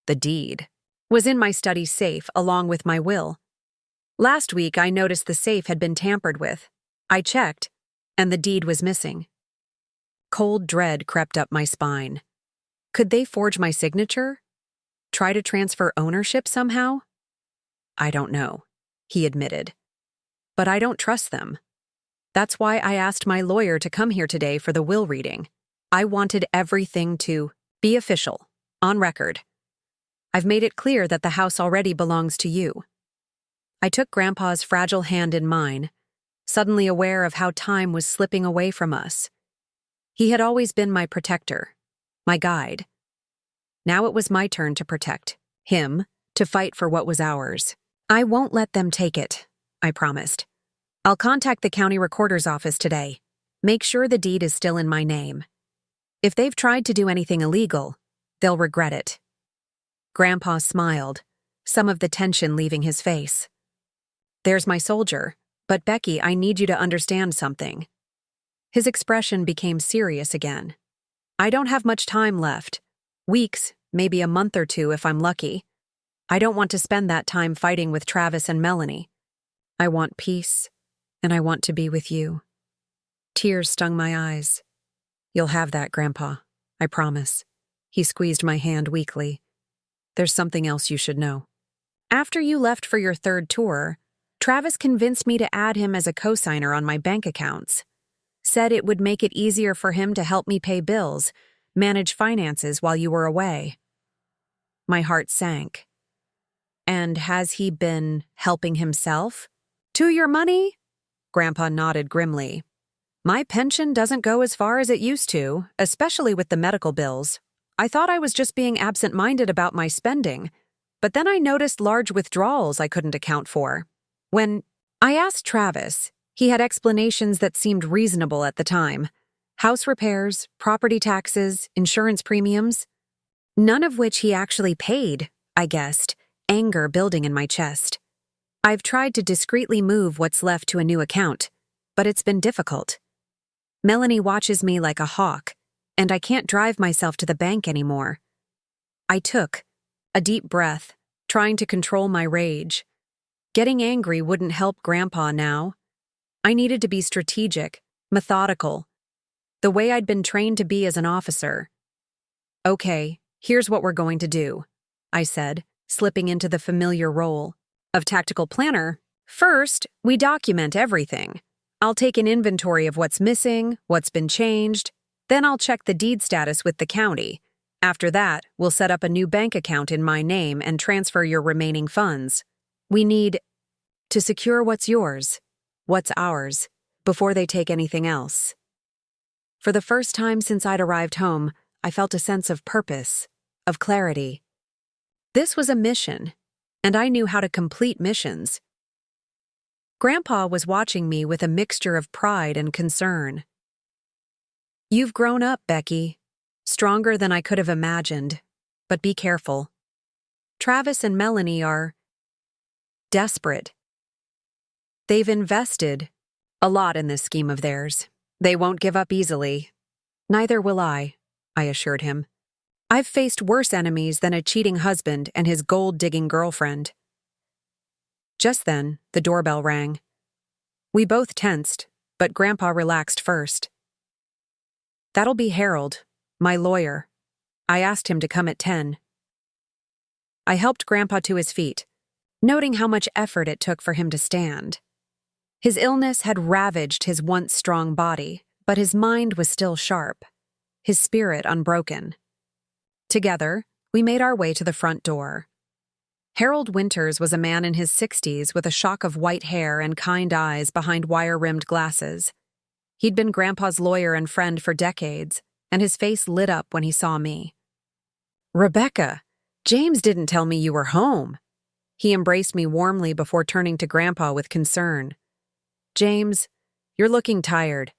The deed was in my study safe along with my will. Last week, I noticed the safe had been tampered with. I checked, and the deed was missing. Cold dread crept up my spine. Could they forge my signature? Try to transfer ownership somehow? I don't know, he admitted. But I don't trust them. That's why I asked my lawyer to come here today for the will reading. I wanted everything to be official, on record. I've made it clear that the house already belongs to you. I took Grandpa's fragile hand in mine, suddenly aware of how time was slipping away from us. He had always been my protector, my guide. Now it was my turn to protect him, to fight for what was ours. I won't let them take it, I promised. I'll contact the county recorder's office today. Make sure the deed is still in my name. If they've tried to do anything illegal, they'll regret it. Grandpa smiled, some of the tension leaving his face. There's my soldier, but Becky, I need you to understand something. His expression became serious again. I don't have much time left. Weeks, maybe a month or 2 if I'm lucky. I don't want to spend that time fighting with Travis and Melanie. I want peace, and I want to be with you. Tears stung my eyes. You'll have that, Grandpa, I promise. He squeezed my hand weakly. There's something else you should know. After you left for your 3rd tour, Travis convinced me to add him as a cosigner on my bank accounts. Said it would make it easier for him to help me pay bills, manage finances while you were away. My heart sank. And has he been helping himself? To your money? Grandpa nodded grimly. My pension doesn't go as far as it used to, especially with the medical bills. I thought I was just being absent-minded about my spending, but then I noticed large withdrawals I couldn't account for. When I asked Travis, He had explanations that seemed reasonable at the time. House repairs, property taxes, insurance premiums. None of which he actually paid, I guessed, anger building in my chest. I've tried to discreetly move what's left to a new account, but it's been difficult. Melanie watches me like a hawk, and I can't drive myself to the bank anymore. I took a deep breath, trying to control my rage. Getting angry wouldn't help Grandpa now. I needed to be strategic, methodical, the way I'd been trained to be as an officer. Okay, here's what we're going to do, I said, slipping into the familiar role of tactical planner. First, we document everything. I'll take an inventory of what's missing, what's been changed. Then I'll check the deed status with the county. After that, we'll set up a new bank account in my name and transfer your remaining funds. We need to secure what's yours, what's ours, before they take anything else. For the first time since I'd arrived home, I felt a sense of purpose, of clarity. This was a mission, and I knew how to complete missions. Grandpa was watching me with a mixture of pride and concern. You've grown up, Becky. Stronger than I could have imagined. But be careful. Travis and Melanie are desperate. They've invested a lot in this scheme of theirs. They won't give up easily. Neither will I assured him. I've faced worse enemies than a cheating husband and his gold-digging girlfriend. Just then, the doorbell rang. We both tensed, but Grandpa relaxed first. That'll be Harold, my lawyer. I asked him to come at 10. I helped Grandpa to his feet, noting how much effort it took for him to stand. His illness had ravaged his once strong body, but his mind was still sharp, his spirit unbroken. Together, we made our way to the front door. Harold Winters was a man in his 60s with a shock of white hair and kind eyes behind wire-rimmed glasses. He'd been Grandpa's lawyer and friend for decades, and his face lit up when he saw me. Rebecca, James didn't tell me you were home. He embraced me warmly before turning to Grandpa with concern. James, you're looking tired.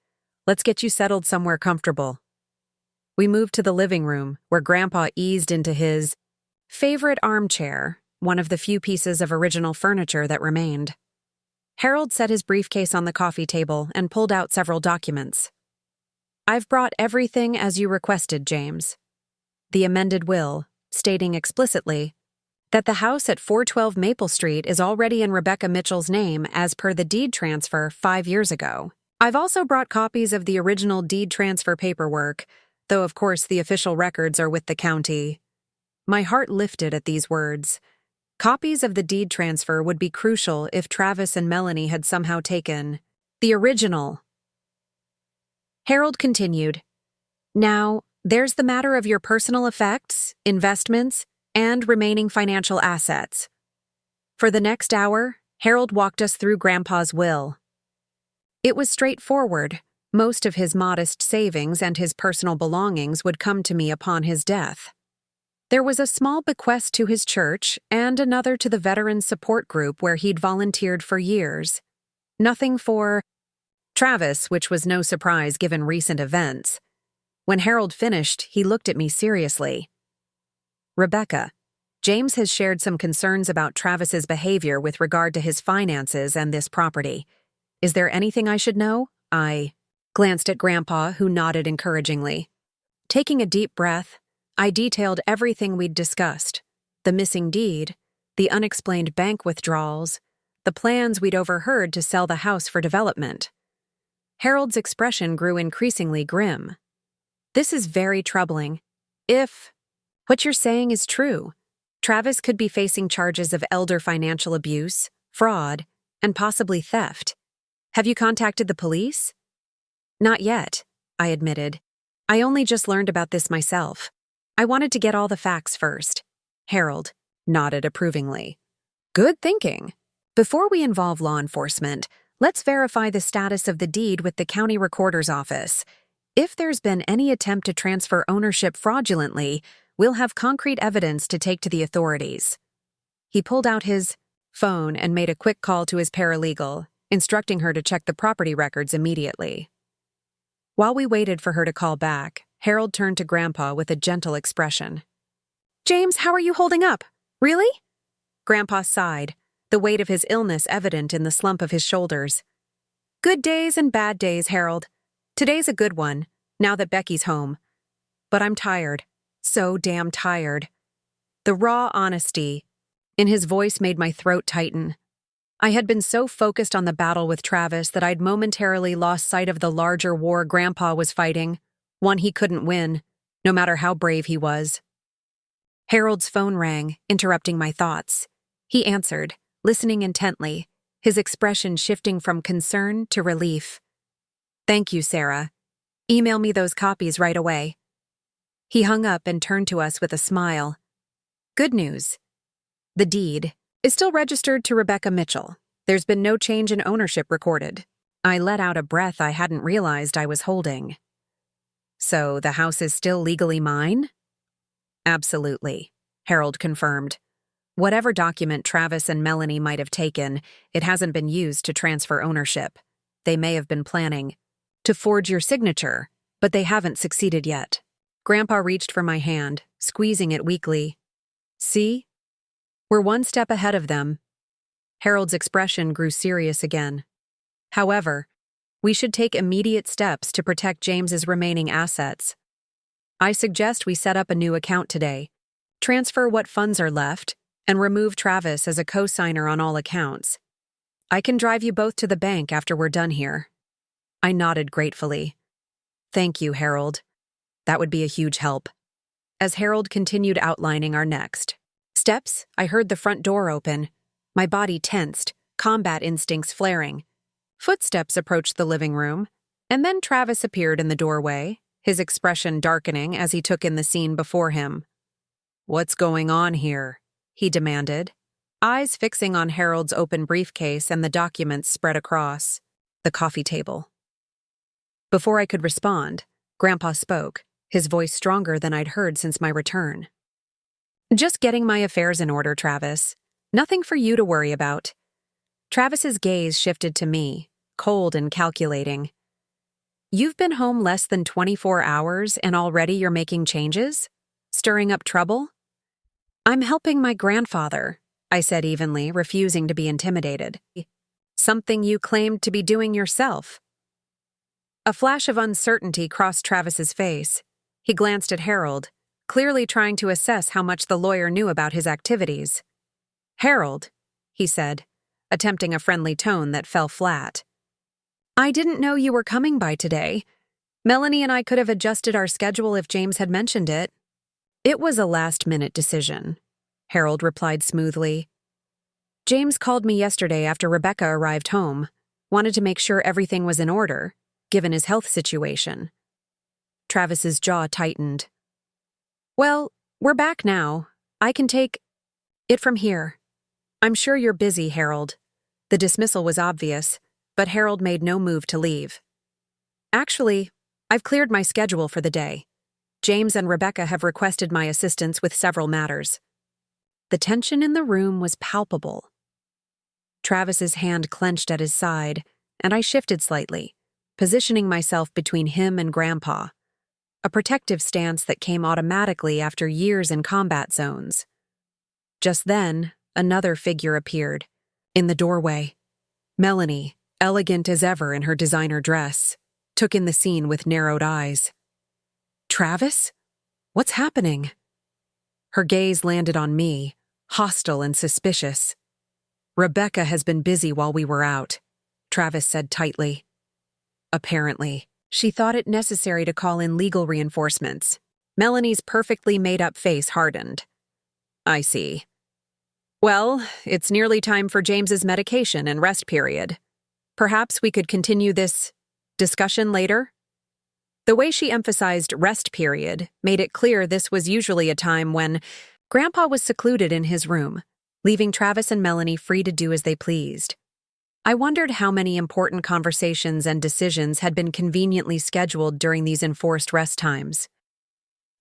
Let's get you settled somewhere comfortable. We moved to the living room, where Grandpa eased into his favorite armchair, one of the few pieces of original furniture that remained. Harold set his briefcase on the coffee table and pulled out several documents. I've brought everything as you requested, James. The amended will, stating explicitly that the house at 412 Maple Street is already in Rebecca Mitchell's name as per the deed transfer 5 years ago. I've also brought copies of the original deed transfer paperwork, though of course the official records are with the county. My heart lifted at these words. Copies of the deed transfer would be crucial if Travis and Melanie had somehow taken the original. Harold continued, Now, there's the matter of your personal effects, investments, and remaining financial assets. For the next hour, Harold walked us through Grandpa's will. It was straightforward. Most of his modest savings and his personal belongings would come to me upon his death. There was a small bequest to his church and another to the Veterans Support Group where he'd volunteered for years. Nothing for Travis, which was no surprise given recent events. When Harold finished, he looked at me seriously. Rebecca, James has shared some concerns about Travis's behavior with regard to his finances and this property. Is there anything I should know? I glanced at Grandpa, who nodded encouragingly. Taking a deep breath, I detailed everything we'd discussed. The missing deed, the unexplained bank withdrawals, the plans we'd overheard to sell the house for development. Harold's expression grew increasingly grim. This is very troubling. If what you're saying is true, Travis could be facing charges of elder financial abuse, fraud, and possibly theft. Have you contacted the police? Not yet, I admitted. I only just learned about this myself. I wanted to get all the facts first. Harold nodded approvingly. Good thinking. Before we involve law enforcement, let's verify the status of the deed with the county recorder's office. If there's been any attempt to transfer ownership fraudulently, we'll have concrete evidence to take to the authorities. He pulled out his phone and made a quick call to his paralegal, instructing her to check the property records immediately. While we waited for her to call back, Harold turned to Grandpa with a gentle expression. "James, how are you holding up? Really?" Grandpa sighed, the weight of his illness evident in the slump of his shoulders. "Good days and bad days, Harold. Today's a good one, now that Becky's home. But I'm tired. So damn tired." The raw honesty in his voice made my throat tighten. I had been so focused on the battle with Travis that I'd momentarily lost sight of the larger war Grandpa was fighting, one he couldn't win, no matter how brave he was. Harold's phone rang, interrupting my thoughts. He answered, listening intently, his expression shifting from concern to relief. "Thank you, Sarah. Email me those copies right away." He hung up and turned to us with a smile. "Good news. The deed is still registered to Rebecca Mitchell. There's been no change in ownership recorded." I let out a breath I hadn't realized I was holding. "So the house is still legally mine?" "Absolutely," Harold confirmed. "Whatever document Travis and Melanie might have taken, it hasn't been used to transfer ownership. They may have been planning to forge your signature, but they haven't succeeded yet." Grandpa reached for my hand, squeezing it weakly. "See? We're one step ahead of them." Harold's expression grew serious again. "However, we should take immediate steps to protect James's remaining assets. I suggest we set up a new account today, transfer what funds are left, and remove Travis as a co-signer on all accounts. I can drive you both to the bank after we're done here." I nodded gratefully. "Thank you, Harold. That would be a huge help." As Harold continued outlining our next steps, I heard the front door open. My body tensed, combat instincts flaring. Footsteps approached the living room, and then Travis appeared in the doorway, his expression darkening as he took in the scene before him. "What's going on here?" he demanded, eyes fixing on Harold's open briefcase and the documents spread across the coffee table. Before I could respond, Grandpa spoke, his voice stronger than I'd heard since my return. "Just getting my affairs in order, Travis. Nothing for you to worry about." Travis's gaze shifted to me, cold and calculating. "You've been home less than 24 hours and already you're making changes? Stirring up trouble?" "I'm helping my grandfather," I said evenly, refusing to be intimidated. "Something you claimed to be doing yourself." A flash of uncertainty crossed Travis's face. He glanced at Harold, clearly trying to assess how much the lawyer knew about his activities. "Harold," he said, attempting a friendly tone that fell flat. "I didn't know you were coming by today. Melanie and I could have adjusted our schedule if James had mentioned it." "It was a last-minute decision," Harold replied smoothly. "James called me yesterday after Rebecca arrived home, wanted to make sure everything was in order, given his health situation." Travis's jaw tightened. "Well, we're back now. I can take it from here." "I'm sure you're busy, Harold." The dismissal was obvious, but Harold made no move to leave. "Actually, I've cleared my schedule for the day. James and Rebecca have requested my assistance with several matters." The tension in the room was palpable. Travis's hand clenched at his side, and I shifted slightly, positioning myself between him and Grandpa, a protective stance that came automatically after years in combat zones. Just then, another figure appeared, in the doorway. Melanie, elegant as ever in her designer dress, took in the scene with narrowed eyes. "Travis? What's happening?" Her gaze landed on me, hostile and suspicious. "Rebecca has been busy while we were out," Travis said tightly. "Apparently, she thought it necessary to call in legal reinforcements." Melanie's perfectly made-up face hardened. "I see. Well, it's nearly time for James's medication and rest period. Perhaps we could continue this discussion later?" The way she emphasized rest period made it clear this was usually a time when Grandpa was secluded in his room, leaving Travis and Melanie free to do as they pleased. I wondered how many important conversations and decisions had been conveniently scheduled during these enforced rest times.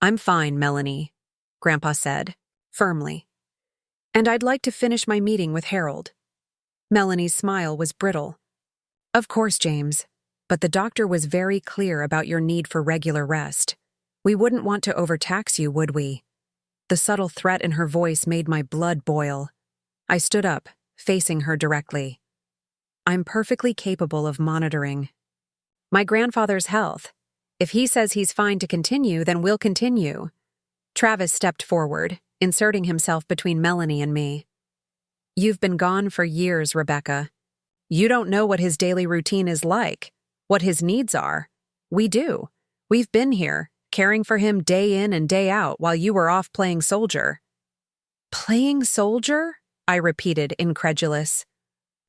"I'm fine, Melanie," Grandpa said, firmly. "And I'd like to finish my meeting with Harold." Melanie's smile was brittle, Of course, James. But the doctor was very clear about your need for regular rest. We wouldn't want to overtax you, would we? The subtle threat in her voice made my blood boil. I stood up, facing her directly. I'm perfectly capable of monitoring my grandfather's health. If he says he's fine to continue, then we'll continue. Travis stepped forward, inserting himself between Melanie and me. You've been gone for years, Rebecca. You don't know what his daily routine is like, what his needs are. We do. We've been here, caring for him day in and day out while you were off playing soldier. Playing soldier? I repeated, incredulous.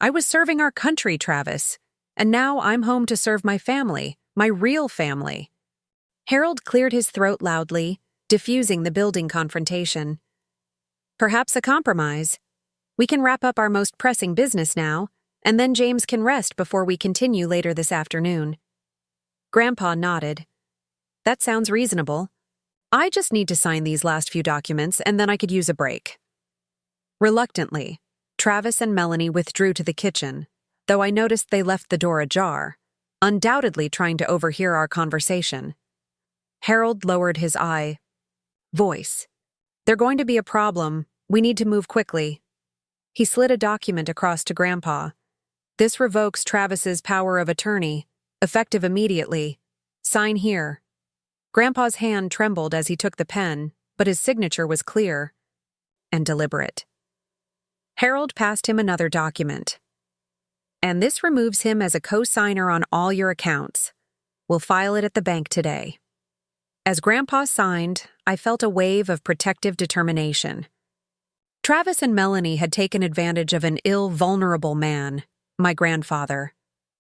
I was serving our country, Travis, and now I'm home to serve my family, my real family. Harold cleared his throat loudly, diffusing the building confrontation. Perhaps a compromise. We can wrap up our most pressing business now, and then James can rest before we continue later this afternoon. Grandpa nodded. That sounds reasonable. I just need to sign these last few documents, and then I could use a break. Reluctantly, Travis and Melanie withdrew to the kitchen, though I noticed they left the door ajar, undoubtedly trying to overhear our conversation. Harold lowered his voice. They're going to be a problem. We need to move quickly. He slid a document across to Grandpa. This revokes Travis's power of attorney, effective immediately. Sign here. Grandpa's hand trembled as he took the pen, but his signature was clear and deliberate. Harold passed him another document. And this removes him as a co-signer on all your accounts. We'll file it at the bank today. As Grandpa signed, I felt a wave of protective determination. Travis and Melanie had taken advantage of an ill, vulnerable man, my grandfather,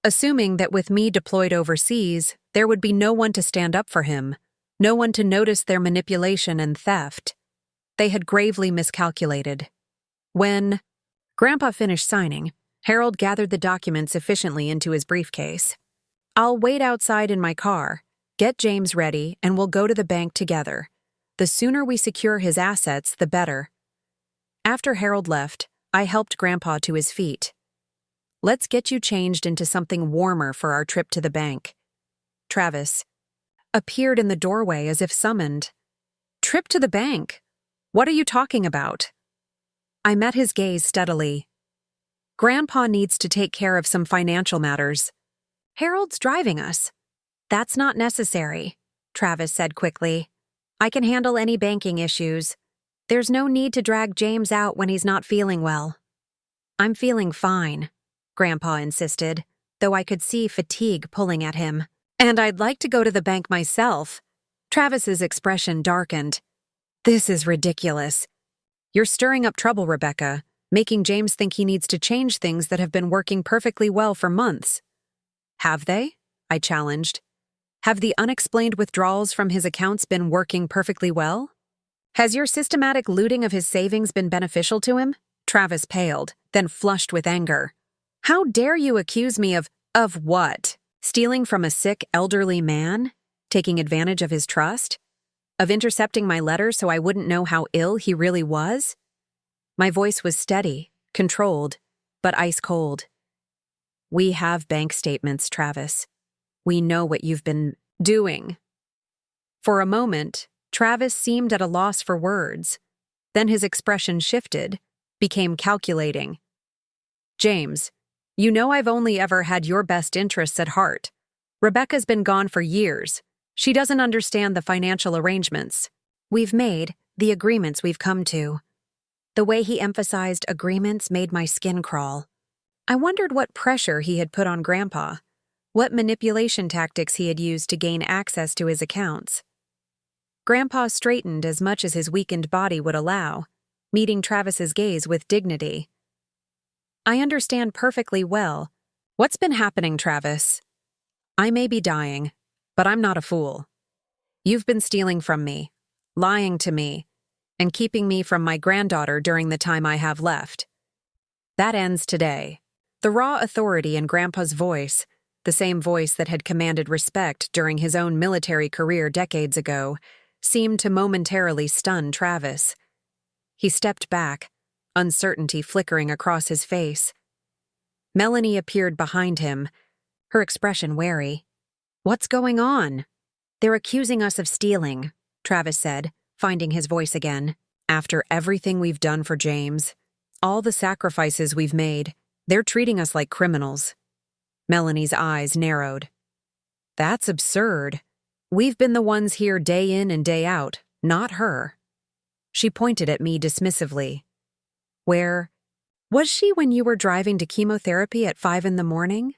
assuming that with me deployed overseas, there would be no one to stand up for him, no one to notice their manipulation and theft. They had gravely miscalculated. When Grandpa finished signing, Harold gathered the documents efficiently into his briefcase. I'll wait outside in my car, get James ready, and we'll go to the bank together. The sooner we secure his assets, the better. After Harold left, I helped Grandpa to his feet. Let's get you changed into something warmer for our trip to the bank. Travis appeared in the doorway as if summoned. Trip to the bank? What are you talking about? I met his gaze steadily. Grandpa needs to take care of some financial matters. Harold's driving us. That's not necessary, Travis said quickly. I can handle any banking issues. There's no need to drag James out when he's not feeling well. I'm feeling fine, Grandpa insisted, though I could see fatigue pulling at him. And I'd like to go to the bank myself. Travis's expression darkened. This is ridiculous. You're stirring up trouble, Rebecca, making James think he needs to change things that have been working perfectly well for months. Have they? I challenged. Have the unexplained withdrawals from his accounts been working perfectly well? Has your systematic looting of his savings been beneficial to him? Travis paled, then flushed with anger. How dare you accuse me of what? Stealing from a sick, elderly man? Taking advantage of his trust? Of intercepting my letters so I wouldn't know how ill he really was? My voice was steady, controlled, but ice cold. We have bank statements, Travis. We know what you've been doing. For a moment, Travis seemed at a loss for words. Then his expression shifted, became calculating. James, you know I've only ever had your best interests at heart. Rebecca's been gone for years. She doesn't understand the financial arrangements we've made, the agreements we've come to. The way he emphasized agreements made my skin crawl. I wondered what pressure he had put on Grandpa, what manipulation tactics he had used to gain access to his accounts. Grandpa straightened as much as his weakened body would allow, meeting Travis's gaze with dignity. I understand perfectly well. What's been happening, Travis? I may be dying, but I'm not a fool. You've been stealing from me, lying to me, and keeping me from my granddaughter during the time I have left. That ends today. The raw authority in Grandpa's voice, the same voice that had commanded respect during his own military career decades ago, seemed to momentarily stun Travis. He stepped back, uncertainty flickering across his face. Melanie appeared behind him, her expression wary. "What's going on?" "They're accusing us of stealing," Travis said, finding his voice again. "After everything we've done for James, all the sacrifices we've made, they're treating us like criminals." Melanie's eyes narrowed. "That's absurd. We've been the ones here day in and day out, not her." She pointed at me dismissively. "Where was she when you were driving to chemotherapy at 5 in the morning?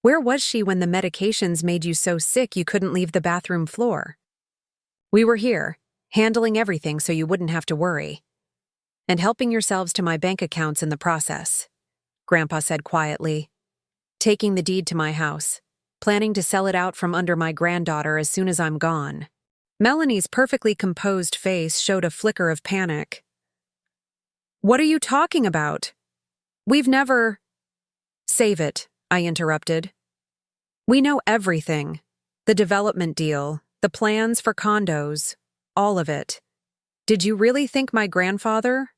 Where was she when the medications made you so sick you couldn't leave the bathroom floor?" "We were here, handling everything so you wouldn't have to worry. And helping yourselves to my bank accounts in the process," Grandpa said quietly. "Taking the deed to my house, planning to sell it out from under my granddaughter as soon as I'm gone." Melanie's perfectly composed face showed a flicker of panic. "What are you talking about? We've never—" "Save it," I interrupted. "We know everything. The development deal, the plans for condos, all of it. Did you really think my grandfather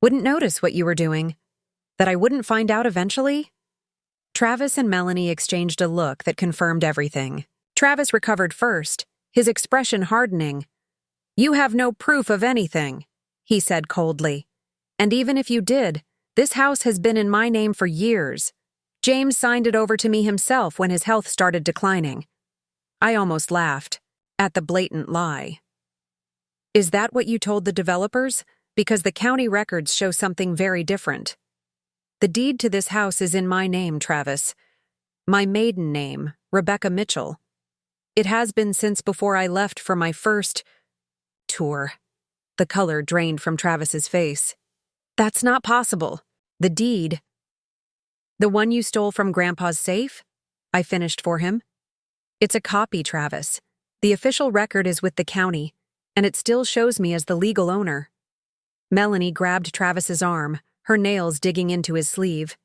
wouldn't notice what you were doing? That I wouldn't find out eventually?" Travis and Melanie exchanged a look that confirmed everything. Travis recovered first, his expression hardening. "You have no proof of anything," he said coldly. "And even if you did, this house has been in my name for years. James signed it over to me himself when his health started declining." I almost laughed at the blatant lie. "Is that what you told the developers? Because the county records show something very different." "The deed to this house is in my name, Travis. My maiden name, Rebecca Mitchell. It has been since before I left for my first tour." The color drained from Travis's face. "That's not possible. The deed—" "The one you stole from Grandpa's safe?" I finished for him. "It's a copy, Travis. The official record is with the county, and it still shows me as the legal owner." Melanie grabbed Travis's arm, her nails digging into his sleeve.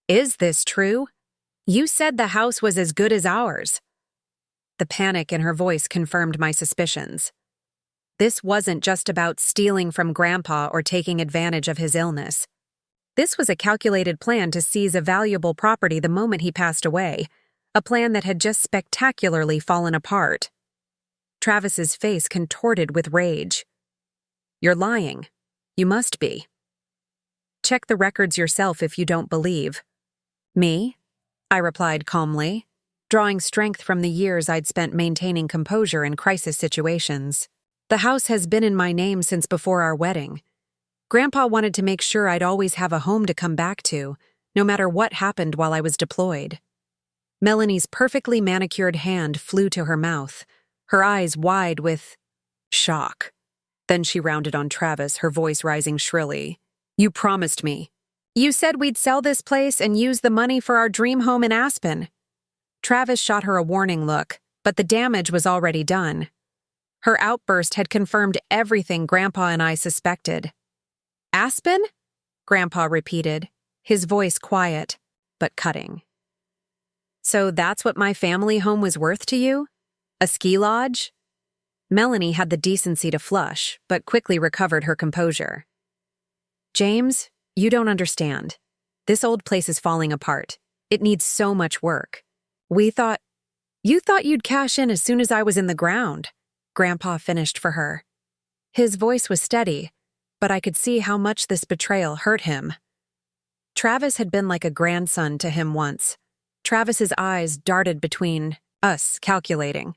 "Is this true? You said the house was as good as ours." The panic in her voice confirmed my suspicions. This wasn't just about stealing from Grandpa or taking advantage of his illness. This was a calculated plan to seize a valuable property the moment he passed away, a plan that had just spectacularly fallen apart. Travis's face contorted with rage. "You're lying. You must be. Check the records yourself if you don't believe." "Me?" I replied calmly, drawing strength from the years I'd spent maintaining composure in crisis situations. "The house has been in my name since before our wedding. Grandpa wanted to make sure I'd always have a home to come back to, no matter what happened while I was deployed." Melanie's perfectly manicured hand flew to her mouth, her eyes wide with shock. Then she rounded on Travis, her voice rising shrilly. "You promised me. You said we'd sell this place and use the money for our dream home in Aspen." Travis shot her a warning look, but the damage was already done. Her outburst had confirmed everything Grandpa and I suspected. "Aspen?" Grandpa repeated, his voice quiet, but cutting. "So that's what my family home was worth to you? A ski lodge?" Melanie had the decency to flush, but quickly recovered her composure. "James, you don't understand. This old place is falling apart. It needs so much work. You thought you'd cash in as soon as I was in the ground," Grandpa finished for her. His voice was steady, but I could see how much this betrayal hurt him. Travis had been like a grandson to him once. Travis's eyes darted between us, calculating.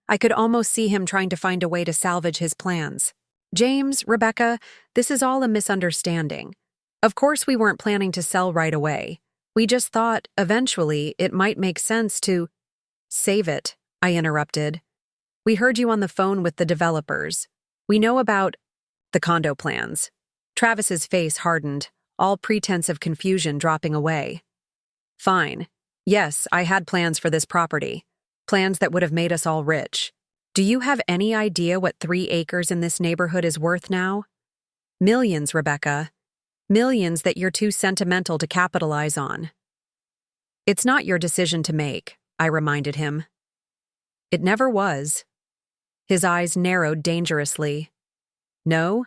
I could almost see him trying to find a way to salvage his plans. "James, Rebecca, this is all a misunderstanding. Of course we weren't planning to sell right away. We just thought, eventually, it might make sense to—" "Save it," I interrupted. "We heard you on the phone with the developers. We know about the condo plans." Travis's face hardened, all pretense of confusion dropping away. "Fine. Yes, I had plans for this property. Plans that would have made us all rich. Do you have any idea what 3 acres in this neighborhood is worth now? Millions, Rebecca. Millions that you're too sentimental to capitalize on." "It's not your decision to make," I reminded him. "It never was." His eyes narrowed dangerously. "No?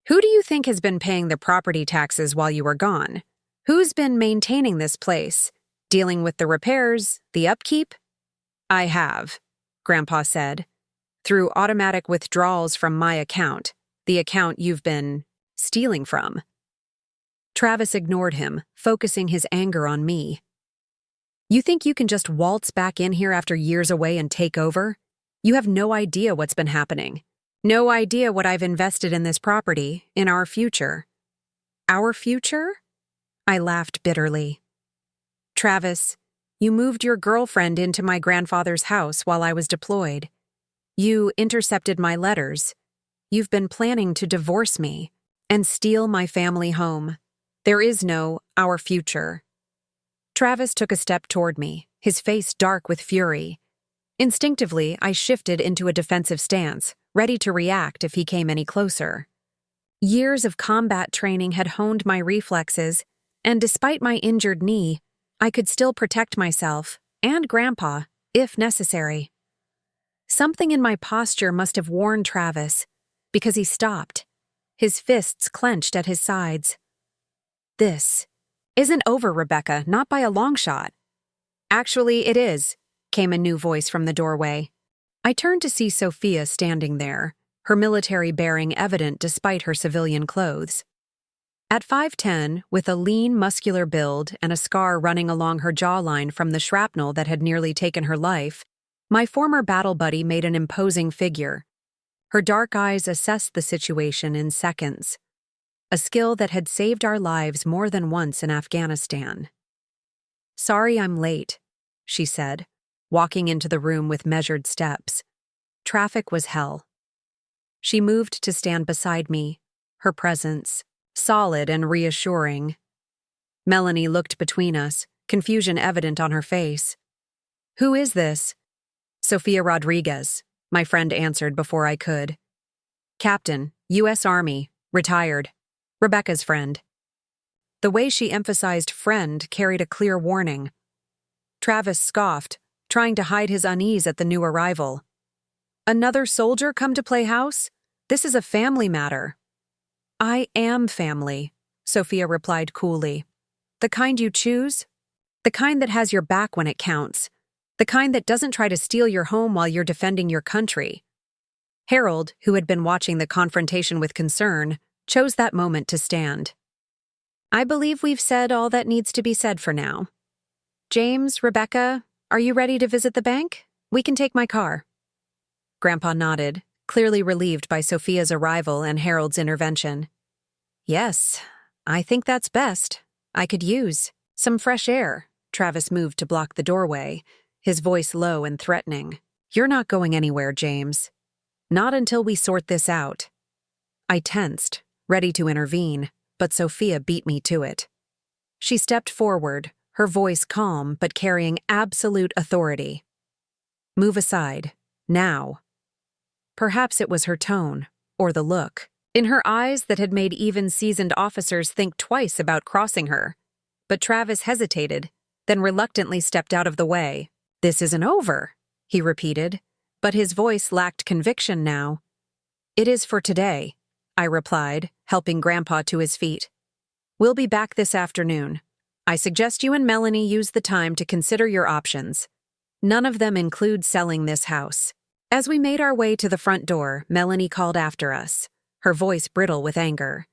Who do you think has been paying the property taxes while you were gone? Who's been maintaining this place? Dealing with the repairs, the upkeep? I have, Grandpa said, through automatic withdrawals from my account, the account you've been stealing from. Travis ignored him, focusing his anger on me. You think you can just waltz back in here after years away and take over? You have no idea what's been happening. No idea what I've invested in this property, in our future. Our future? I laughed bitterly. Travis, you moved your girlfriend into my grandfather's house while I was deployed. You intercepted my letters. You've been planning to divorce me and steal my family home. There is no our future. Travis took a step toward me, his face dark with fury. Instinctively, I shifted into a defensive stance, ready to react if he came any closer. Years of combat training had honed my reflexes, and despite my injured knee, I could still protect myself and Grandpa, if necessary. Something in my posture must have warned Travis, because he stopped, his fists clenched at his sides. This isn't over, Rebecca, not by a long shot. Actually, it is, came a new voice from the doorway. I turned to see Sophia standing there, her military bearing evident despite her civilian clothes. At 5'10", with a lean, muscular build and a scar running along her jawline from the shrapnel that had nearly taken her life, my former battle buddy made an imposing figure. Her dark eyes assessed the situation in seconds, a skill that had saved our lives more than once in Afghanistan. Sorry I'm late, she said, walking into the room with measured steps. Traffic was hell. She moved to stand beside me, her presence solid and reassuring. Melanie looked between us, confusion evident on her face. Who is this? Sophia Rodriguez, my friend answered before I could. Captain, U.S. Army, retired. Rebecca's friend. The way she emphasized friend carried a clear warning. Travis scoffed, trying to hide his unease at the new arrival. Another soldier come to play house? This is a family matter. I am family, Sophia replied coolly. The kind you choose? The kind that has your back when it counts. The kind that doesn't try to steal your home while you're defending your country. Harold, who had been watching the confrontation with concern, chose that moment to stand. I believe we've said all that needs to be said for now. James, Rebecca, are you ready to visit the bank? We can take my car. Grandpa nodded, clearly relieved by Sophia's arrival and Harold's intervention. Yes, I think that's best. I could use some fresh air. Travis moved to block the doorway, his voice low and threatening. You're not going anywhere, James. Not until we sort this out. I tensed, ready to intervene, but Sophia beat me to it. She stepped forward, her voice calm but carrying absolute authority. Move aside, now. Perhaps it was her tone, or the look, in her eyes that had made even seasoned officers think twice about crossing her. But Travis hesitated, then reluctantly stepped out of the way. This isn't over, he repeated, but his voice lacked conviction now. It is for today, I replied, helping Grandpa to his feet. We'll be back this afternoon. I suggest you and Melanie use the time to consider your options. None of them include selling this house. As we made our way to the front door, Melanie called after us, her voice brittle with anger.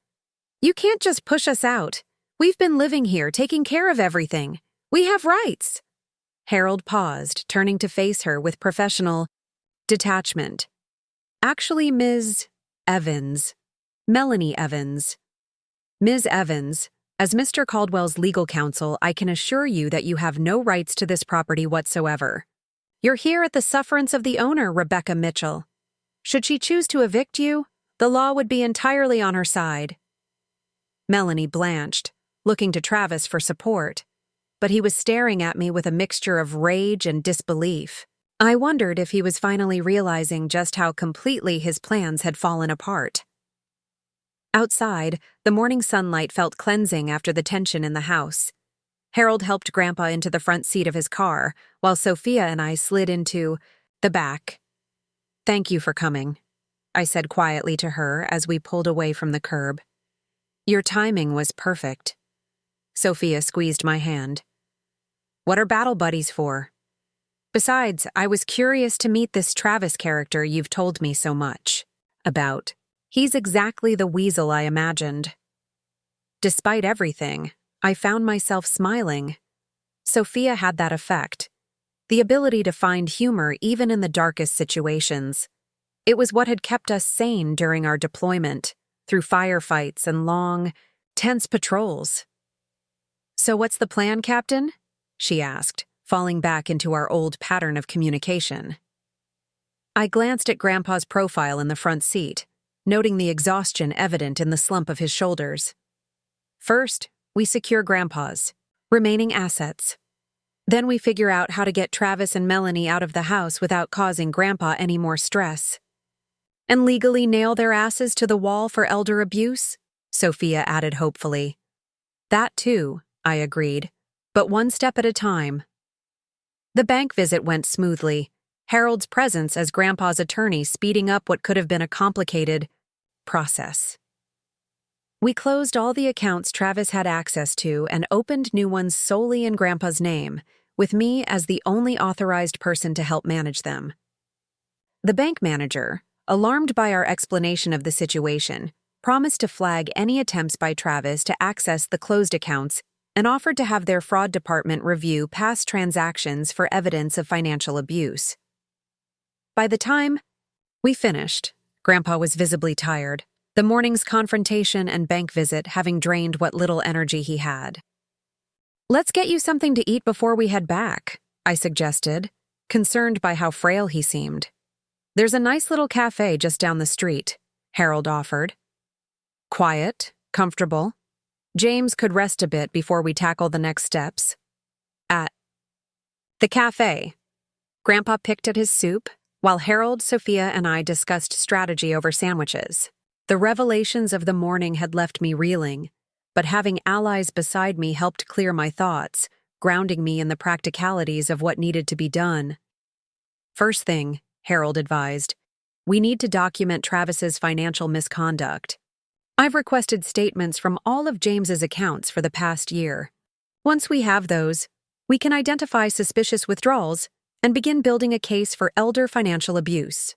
You can't just push us out. We've been living here, taking care of everything. We have rights. Harold paused, turning to face her with professional detachment. Actually, Ms. Evans. Melanie Evans. Ms. Evans, as Mr. Caldwell's legal counsel, I can assure you that you have no rights to this property whatsoever. You're here at the sufferance of the owner, Rebecca Mitchell. Should she choose to evict you, the law would be entirely on her side. Melanie blanched, looking to Travis for support, but he was staring at me with a mixture of rage and disbelief. I wondered if he was finally realizing just how completely his plans had fallen apart. Outside, the morning sunlight felt cleansing after the tension in the house. Harold helped Grandpa into the front seat of his car, while Sophia and I slid into the back. Thank you for coming, I said quietly to her as we pulled away from the curb. Your timing was perfect. Sophia squeezed my hand. What are battle buddies for? Besides, I was curious to meet this Travis character you've told me so much about. He's exactly the weasel I imagined. Despite everything, I found myself smiling. Sophia had that effect. The ability to find humor even in the darkest situations. It was what had kept us sane during our deployment, through firefights and long, tense patrols. "So what's the plan, Captain?" she asked, falling back into our old pattern of communication. I glanced at Grandpa's profile in the front seat, noting the exhaustion evident in the slump of his shoulders. "First, we secure Grandpa's remaining assets. Then we figure out how to get Travis and Melanie out of the house without causing Grandpa any more stress. And legally nail their asses to the wall for elder abuse," Sophia added hopefully. "That too," I agreed, "but one step at a time." The bank visit went smoothly, Harold's presence as Grandpa's attorney speeding up what could have been a complicated process. We closed all the accounts Travis had access to and opened new ones solely in Grandpa's name, with me as the only authorized person to help manage them. The bank manager, alarmed by our explanation of the situation, promised to flag any attempts by Travis to access the closed accounts and offered to have their fraud department review past transactions for evidence of financial abuse. By the time we finished, Grandpa was visibly tired, the morning's confrontation and bank visit having drained what little energy he had. "Let's get you something to eat before we head back," I suggested, concerned by how frail he seemed. "There's a nice little cafe just down the street," Harold offered. "Quiet, comfortable. James could rest a bit before we tackle the next steps." At the cafe, Grandpa picked at his soup, while Harold, Sophia, and I discussed strategy over sandwiches. The revelations of the morning had left me reeling, but having allies beside me helped clear my thoughts, grounding me in the practicalities of what needed to be done. "First thing," Harold advised, "we need to document Travis's financial misconduct. I've requested statements from all of James's accounts for the past year. Once we have those, we can identify suspicious withdrawals and begin building a case for elder financial abuse."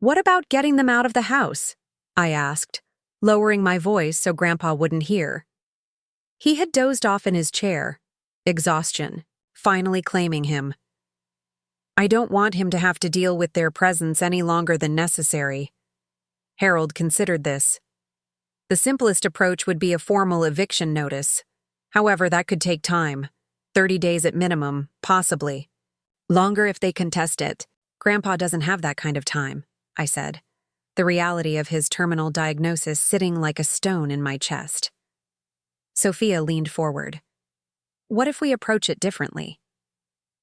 "What about getting them out of the house?" I asked, lowering my voice so Grandpa wouldn't hear. He had dozed off in his chair, exhaustion finally claiming him. "I don't want him to have to deal with their presence any longer than necessary." Harold considered this. "The simplest approach would be a formal eviction notice. However, that could take time, 30 days at minimum, possibly. Longer if they contest it. Grandpa doesn't have that kind of time," I said, the reality of his terminal diagnosis sitting like a stone in my chest. Sophia leaned forward. "What if we approach it differently?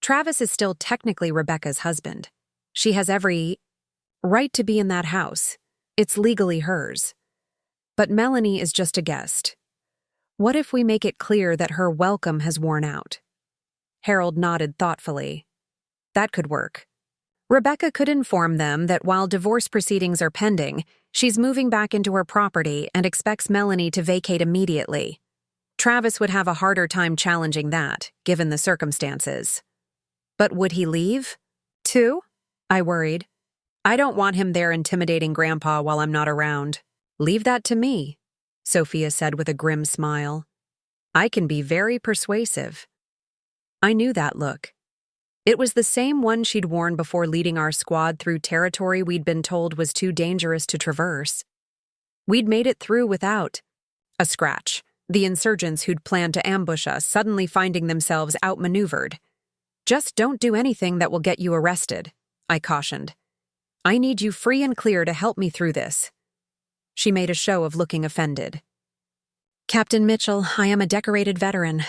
Travis is still technically Rebecca's husband. She has every right to be in that house. It's legally hers. But Melanie is just a guest. What if we make it clear that her welcome has worn out?" Harold nodded thoughtfully. "That could work. Rebecca could inform them that while divorce proceedings are pending, she's moving back into her property and expects Melanie to vacate immediately. Travis would have a harder time challenging that, given the circumstances. But would he leave, too? I worried. I don't want him there intimidating Grandpa while I'm not around. Leave that to me, Sophia said with a grim smile. I can be very persuasive. I knew that look. It was the same one she'd worn before leading our squad through territory we'd been told was too dangerous to traverse. We'd made it through without a scratch, the insurgents who'd planned to ambush us suddenly finding themselves outmaneuvered. Just don't do anything that will get you arrested, I cautioned. I need you free and clear to help me through this. She made a show of looking offended. Captain Mitchell, I am a decorated veteran.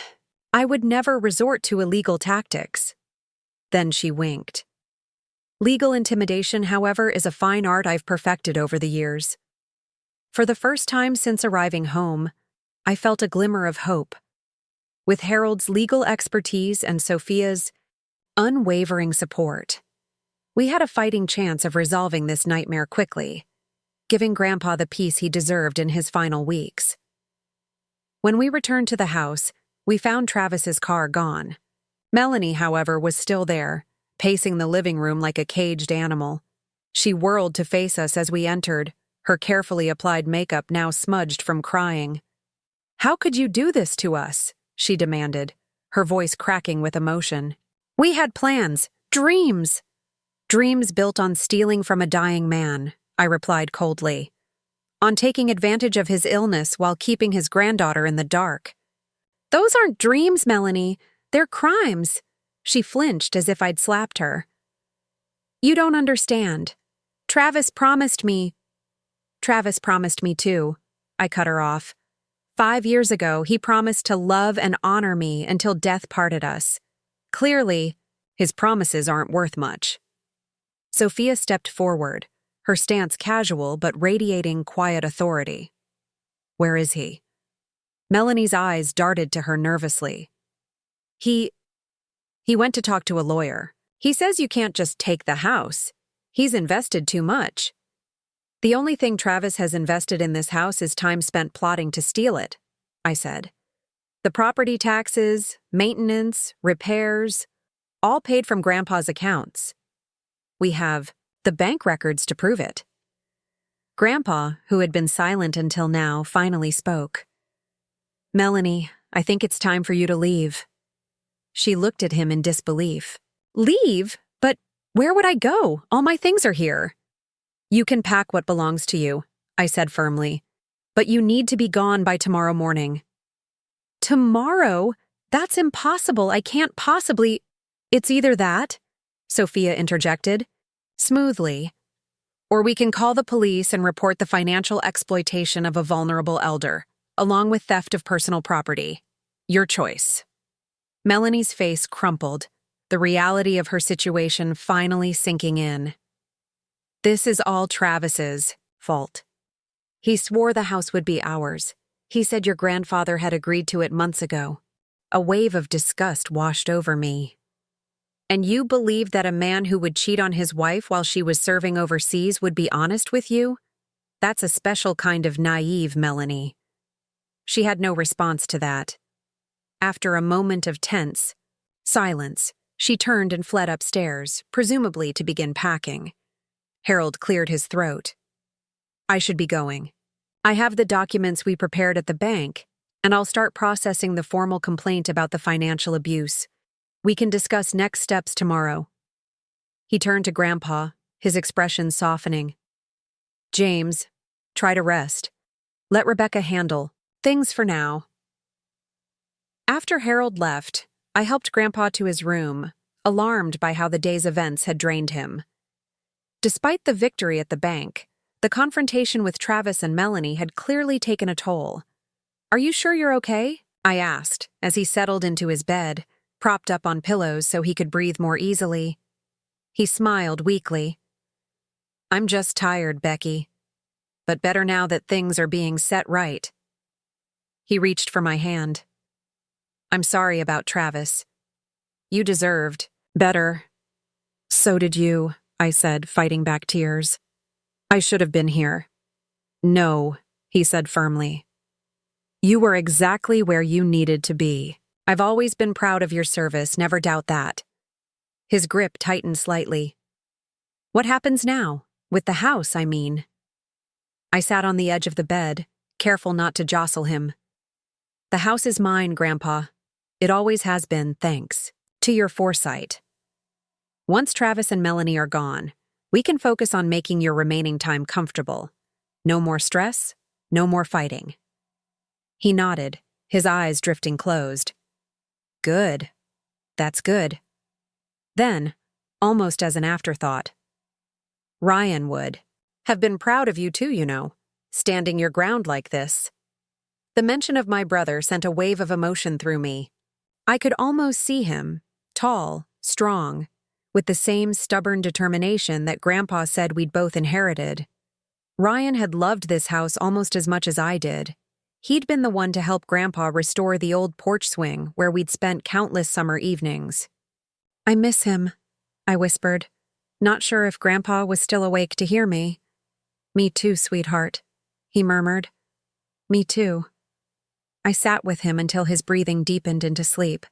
I would never resort to illegal tactics. Then she winked. Legal intimidation, however, is a fine art I've perfected over the years. For the first time since arriving home, I felt a glimmer of hope. With Harold's legal expertise and Sophia's unwavering support, we had a fighting chance of resolving this nightmare quickly, giving Grandpa the peace he deserved in his final weeks. When we returned to the house, we found Travis's car gone. Melanie, however, was still there, pacing the living room like a caged animal. She whirled to face us as we entered, her carefully applied makeup now smudged from crying. "How could you do this to us?" she demanded, her voice cracking with emotion. "We had plans, dreams." "Dreams built on stealing from a dying man," I replied coldly. "On taking advantage of his illness while keeping his granddaughter in the dark." "Those aren't dreams, Melanie. They're crimes." She flinched as if I'd slapped her. "You don't understand. Travis promised me too," I cut her off. 5 years ago, he promised to love and honor me until death parted us. Clearly, his promises aren't worth much. Sophia stepped forward, her stance casual but radiating quiet authority. "Where is he?" Melanie's eyes darted to her nervously. He went to talk to a lawyer. He says you can't just take the house. He's invested too much." "The only thing Travis has invested in this house is time spent plotting to steal it," I said. "The property taxes, maintenance, repairs, all paid from Grandpa's accounts. We have the bank records to prove it." Grandpa, who had been silent until now, finally spoke. "Melanie, I think it's time for you to leave." She looked at him in disbelief. "Leave? But where would I go? All my things are here." "You can pack what belongs to you," I said firmly. "But you need to be gone by tomorrow morning." "Tomorrow? That's impossible. I can't possibly—" "It's either that," Sophia interjected, smoothly, "or we can call the police and report the financial exploitation of a vulnerable elder, along with theft of personal property. Your choice." Melanie's face crumpled, the reality of her situation finally sinking in. "This is all Travis's fault. He swore the house would be ours. He said your grandfather had agreed to it months ago." A wave of disgust washed over me. "And you believed that a man who would cheat on his wife while she was serving overseas would be honest with you? That's a special kind of naive, Melanie." She had no response to that. After a moment of tense silence, she turned and fled upstairs, presumably to begin packing. Harold cleared his throat. "I should be going. I have the documents we prepared at the bank, and I'll start processing the formal complaint about the financial abuse. We can discuss next steps tomorrow." He turned to Grandpa, his expression softening. "James, try to rest. Let Rebecca handle things for now." After Harold left, I helped Grandpa to his room, alarmed by how the day's events had drained him. Despite the victory at the bank, the confrontation with Travis and Melanie had clearly taken a toll. "Are you sure you're okay?" I asked, as he settled into his bed, propped up on pillows so he could breathe more easily. He smiled weakly. "I'm just tired, Becky. But better now that things are being set right." He reached for my hand. "I'm sorry about Travis. You deserved better." "So did you," I said, fighting back tears. "I should have been here." "No," he said firmly. "You were exactly where you needed to be. I've always been proud of your service, never doubt that." His grip tightened slightly. "What happens now? With the house, I mean." I sat on the edge of the bed, careful not to jostle him. "The house is mine, Grandpa. It always has been, thanks to your foresight. Once Travis and Melanie are gone, we can focus on making your remaining time comfortable. No more stress, no more fighting." He nodded, his eyes drifting closed. "Good. That's good." Then, almost as an afterthought, "Ryan would have been proud of you too, you know, standing your ground like this." The mention of my brother sent a wave of emotion through me. I could almost see him, tall, strong, with the same stubborn determination that Grandpa said we'd both inherited. Ryan had loved this house almost as much as I did. He'd been the one to help Grandpa restore the old porch swing where we'd spent countless summer evenings. "I miss him," I whispered, not sure if Grandpa was still awake to hear me. "Me too, sweetheart," he murmured. "Me too." I sat with him until his breathing deepened into sleep,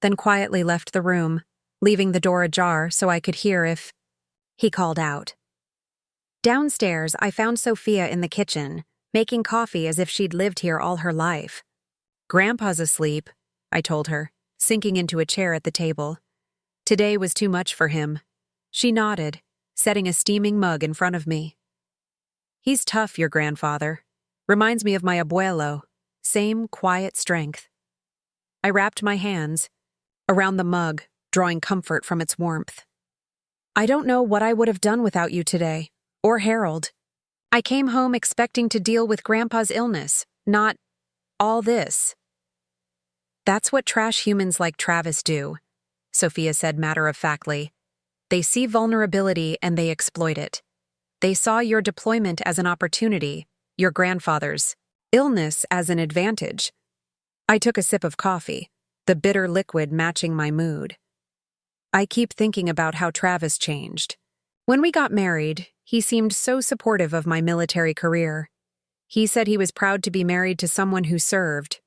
then quietly left the room, leaving the door ajar so I could hear if he called out. Downstairs, I found Sophia in the kitchen, making coffee as if she'd lived here all her life. "Grandpa's asleep," I told her, sinking into a chair at the table. Today was too much for him. She nodded, setting a steaming mug in front of me. "He's tough, your grandfather. Reminds me of my abuelo. Same quiet strength." I wrapped my hands around the mug, drawing comfort from its warmth. "I don't know what I would have done without you today, or Harold. I came home expecting to deal with Grandpa's illness, not all this." "That's what trash humans like Travis do," Sophia said matter-of-factly. "They see vulnerability and they exploit it. They saw your deployment as an opportunity, your grandfather's illness as an advantage." I took a sip of coffee, the bitter liquid matching my mood. "I keep thinking about how Travis changed. When we got married, he seemed so supportive of my military career. He said he was proud to be married to someone who served.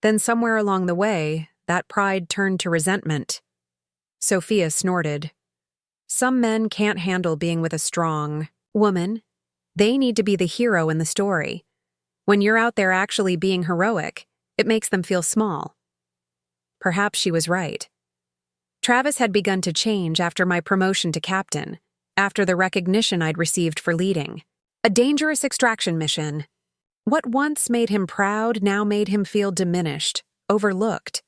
Then somewhere along the way, that pride turned to resentment." Sophia snorted. "Some men can't handle being with a strong woman. They need to be the hero in the story. When you're out there actually being heroic, it makes them feel small." Perhaps she was right. Travis had begun to change after my promotion to captain, after the recognition I'd received for leading a dangerous extraction mission. What once made him proud now made him feel diminished, overlooked.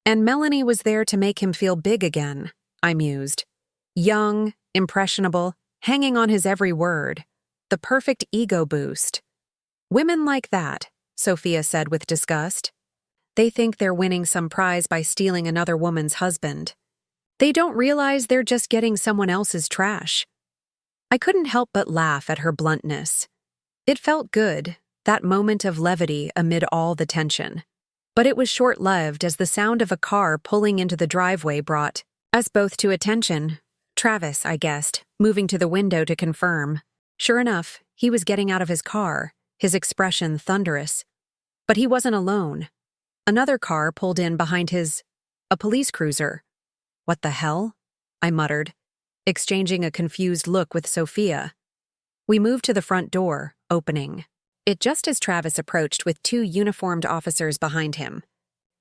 And Melanie was there to make him feel big again, I mused. Young, impressionable, hanging on his every word. The perfect ego boost. "Women like that," Sophia said with disgust. "They think they're winning some prize by stealing another woman's husband. They don't realize they're just getting someone else's trash." I couldn't help but laugh at her bluntness. It felt good, that moment of levity amid all the tension. But it was short-lived as the sound of a car pulling into the driveway brought us both to attention. Travis, I guessed, moving to the window to confirm. Sure enough, he was getting out of his car, his expression thunderous. But he wasn't alone. Another car pulled in behind a police cruiser. "What the hell?" I muttered, exchanging a confused look with Sophia. We moved to the front door, opening it just as Travis approached with two uniformed officers behind him.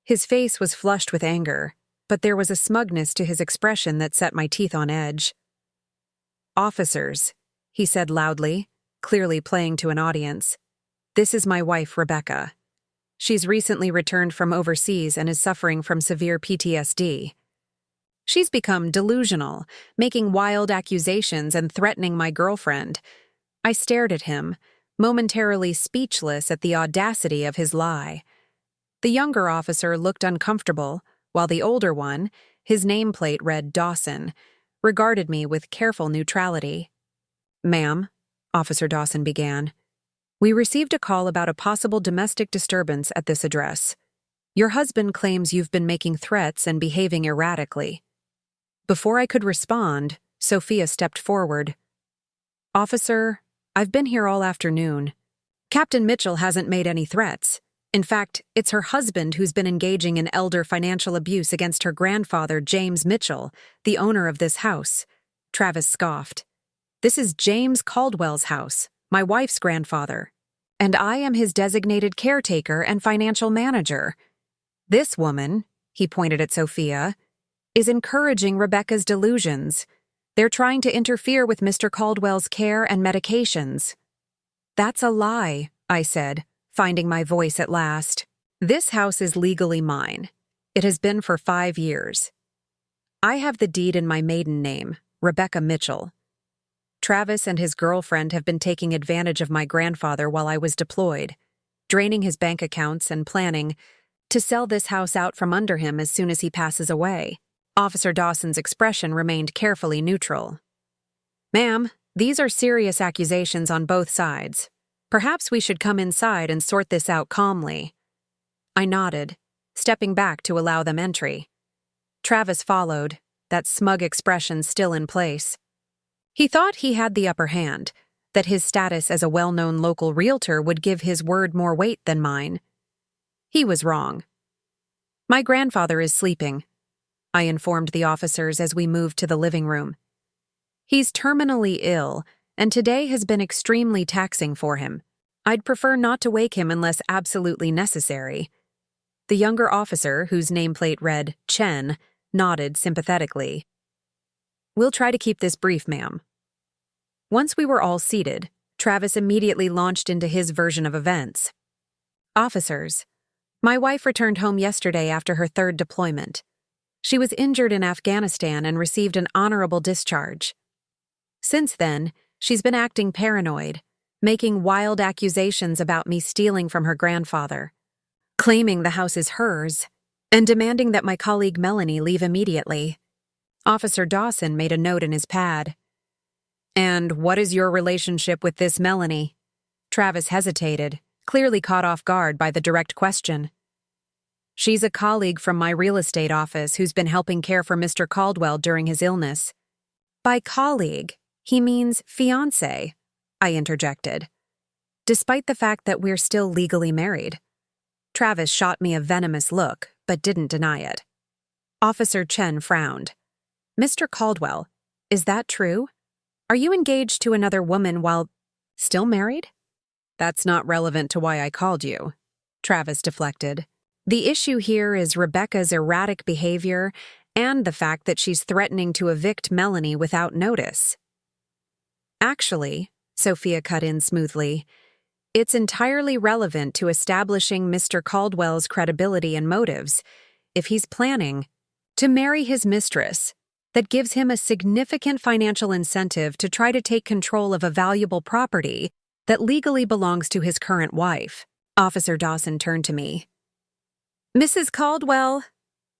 His face was flushed with anger, but there was a smugness to his expression that set my teeth on edge. "Officers," he said loudly, clearly playing to an audience. "This is my wife, Rebecca. She's recently returned from overseas and is suffering from severe PTSD. She's become delusional, making wild accusations and threatening my girlfriend." I stared at him, momentarily speechless at the audacity of his lie. The younger officer looked uncomfortable, while the older one, his nameplate read Dawson, regarded me with careful neutrality. "Ma'am," Officer Dawson began, "we received a call about a possible domestic disturbance at this address. Your husband claims you've been making threats and behaving erratically." Before I could respond, Sophia stepped forward. "Officer, I've been here all afternoon. Captain Mitchell hasn't made any threats. In fact, it's her husband who's been engaging in elder financial abuse against her grandfather, James Mitchell, the owner of this house." Travis scoffed. "This is James Caldwell's house, my wife's grandfather, and I am his designated caretaker and financial manager. This woman," he pointed at Sophia, "is encouraging Rebecca's delusions. They're trying to interfere with Mr. Caldwell's care and medications." "That's a lie," I said, finding my voice at last. "This house is legally mine. It has been for 5 years. I have the deed in my maiden name, Rebecca Mitchell. Travis and his girlfriend have been taking advantage of my grandfather while I was deployed, draining his bank accounts and planning to sell this house out from under him as soon as he passes away." Officer Dawson's expression remained carefully neutral. "Ma'am, these are serious accusations on both sides. Perhaps we should come inside and sort this out calmly." I nodded, stepping back to allow them entry. Travis followed, that smug expression still in place. He thought he had the upper hand, that his status as a well-known local realtor would give his word more weight than mine. He was wrong. My grandfather is sleeping, I informed the officers as we moved to the living room. He's terminally ill, and today has been extremely taxing for him. I'd prefer not to wake him unless absolutely necessary. The younger officer, whose nameplate read Chen, nodded sympathetically. We'll try to keep this brief, ma'am. Once we were all seated, Travis immediately launched into his version of events. Officers, my wife returned home yesterday after her third deployment. She was injured in Afghanistan and received an honorable discharge. Since then, she's been acting paranoid, making wild accusations about me stealing from her grandfather, claiming the house is hers, and demanding that my colleague Melanie leave immediately. Officer Dawson made a note in his pad. And what is your relationship with this Melanie? Travis hesitated, clearly caught off guard by the direct question. She's a colleague from my real estate office who's been helping care for Mr. Caldwell during his illness. By colleague, he means fiancé, I interjected, despite the fact that we're still legally married. Travis shot me a venomous look, but didn't deny it. Officer Chen frowned. Mr. Caldwell, is that true? Are you engaged to another woman while still married? That's not relevant to why I called you, Travis deflected. The issue here is Rebecca's erratic behavior and the fact that she's threatening to evict Melanie without notice. Actually, Sophia cut in smoothly, it's entirely relevant to establishing Mr. Caldwell's credibility and motives if he's planning to marry his mistress. That gives him a significant financial incentive to try to take control of a valuable property that legally belongs to his current wife. Officer Dawson turned to me. Mrs. Caldwell.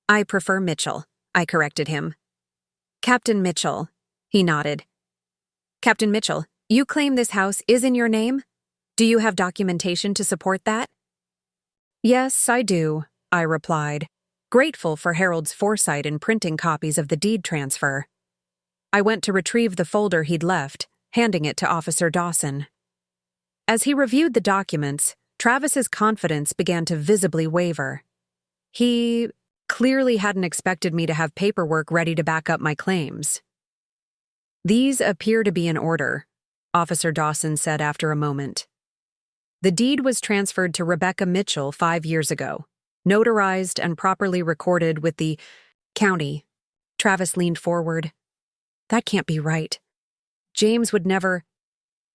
I prefer Mitchell, I corrected him. Captain Mitchell, he nodded. Captain Mitchell, you claim this house is in your name? Do you have documentation to support that? Yes, I do, I replied, grateful for Harold's foresight in printing copies of the deed transfer. I went to retrieve the folder he'd left, handing it to Officer Dawson. As he reviewed the documents, Travis's confidence began to visibly waver. He clearly hadn't expected me to have paperwork ready to back up my claims. These appear to be in order, Officer Dawson said after a moment. The deed was transferred to Rebecca Mitchell 5 years ago. Notarized and properly recorded with the county. Travis leaned forward. That can't be right. James would never.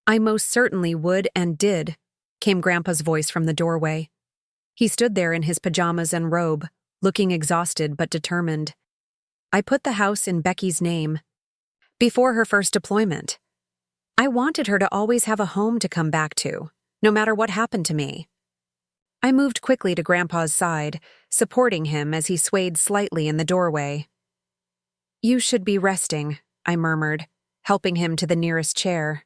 I most certainly would and did, came Grandpa's voice from the doorway. He stood there in his pajamas and robe, looking exhausted but determined. I put the house in Becky's name. Before her first deployment. I wanted her to always have a home to come back to, no matter what happened to me. I moved quickly to Grandpa's side, supporting him as he swayed slightly in the doorway. You should be resting, I murmured, helping him to the nearest chair.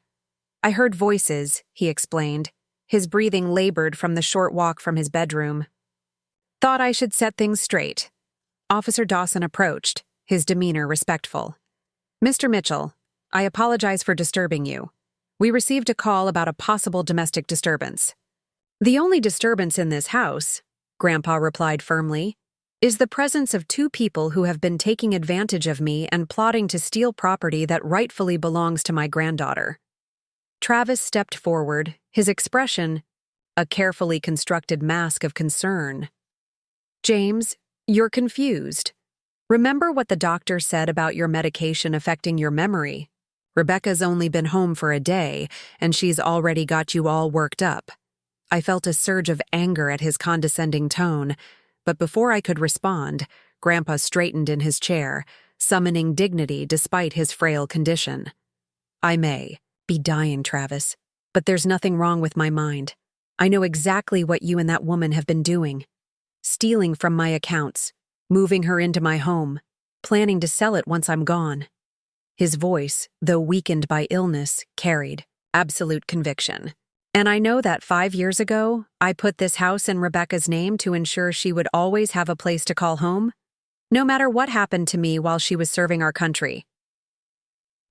I heard voices, he explained, his breathing labored from the short walk from his bedroom. Thought I should set things straight. Officer Dawson approached, his demeanor respectful. Mr. Mitchell, I apologize for disturbing you. We received a call about a possible domestic disturbance. The only disturbance in this house, Grandpa replied firmly, is the presence of 2 people who have been taking advantage of me and plotting to steal property that rightfully belongs to my granddaughter. Travis stepped forward, his expression a carefully constructed mask of concern. James, you're confused. Remember what the doctor said about your medication affecting your memory? Rebecca's only been home for a day, and she's already got you all worked up. I felt a surge of anger at his condescending tone, but before I could respond, Grandpa straightened in his chair, summoning dignity despite his frail condition. I may be dying, Travis, but there's nothing wrong with my mind. I know exactly what you and that woman have been doing. Stealing from my accounts, moving her into my home, planning to sell it once I'm gone. His voice, though weakened by illness, carried absolute conviction. And I know that 5 years ago, I put this house in Rebecca's name to ensure she would always have a place to call home, no matter what happened to me while she was serving our country.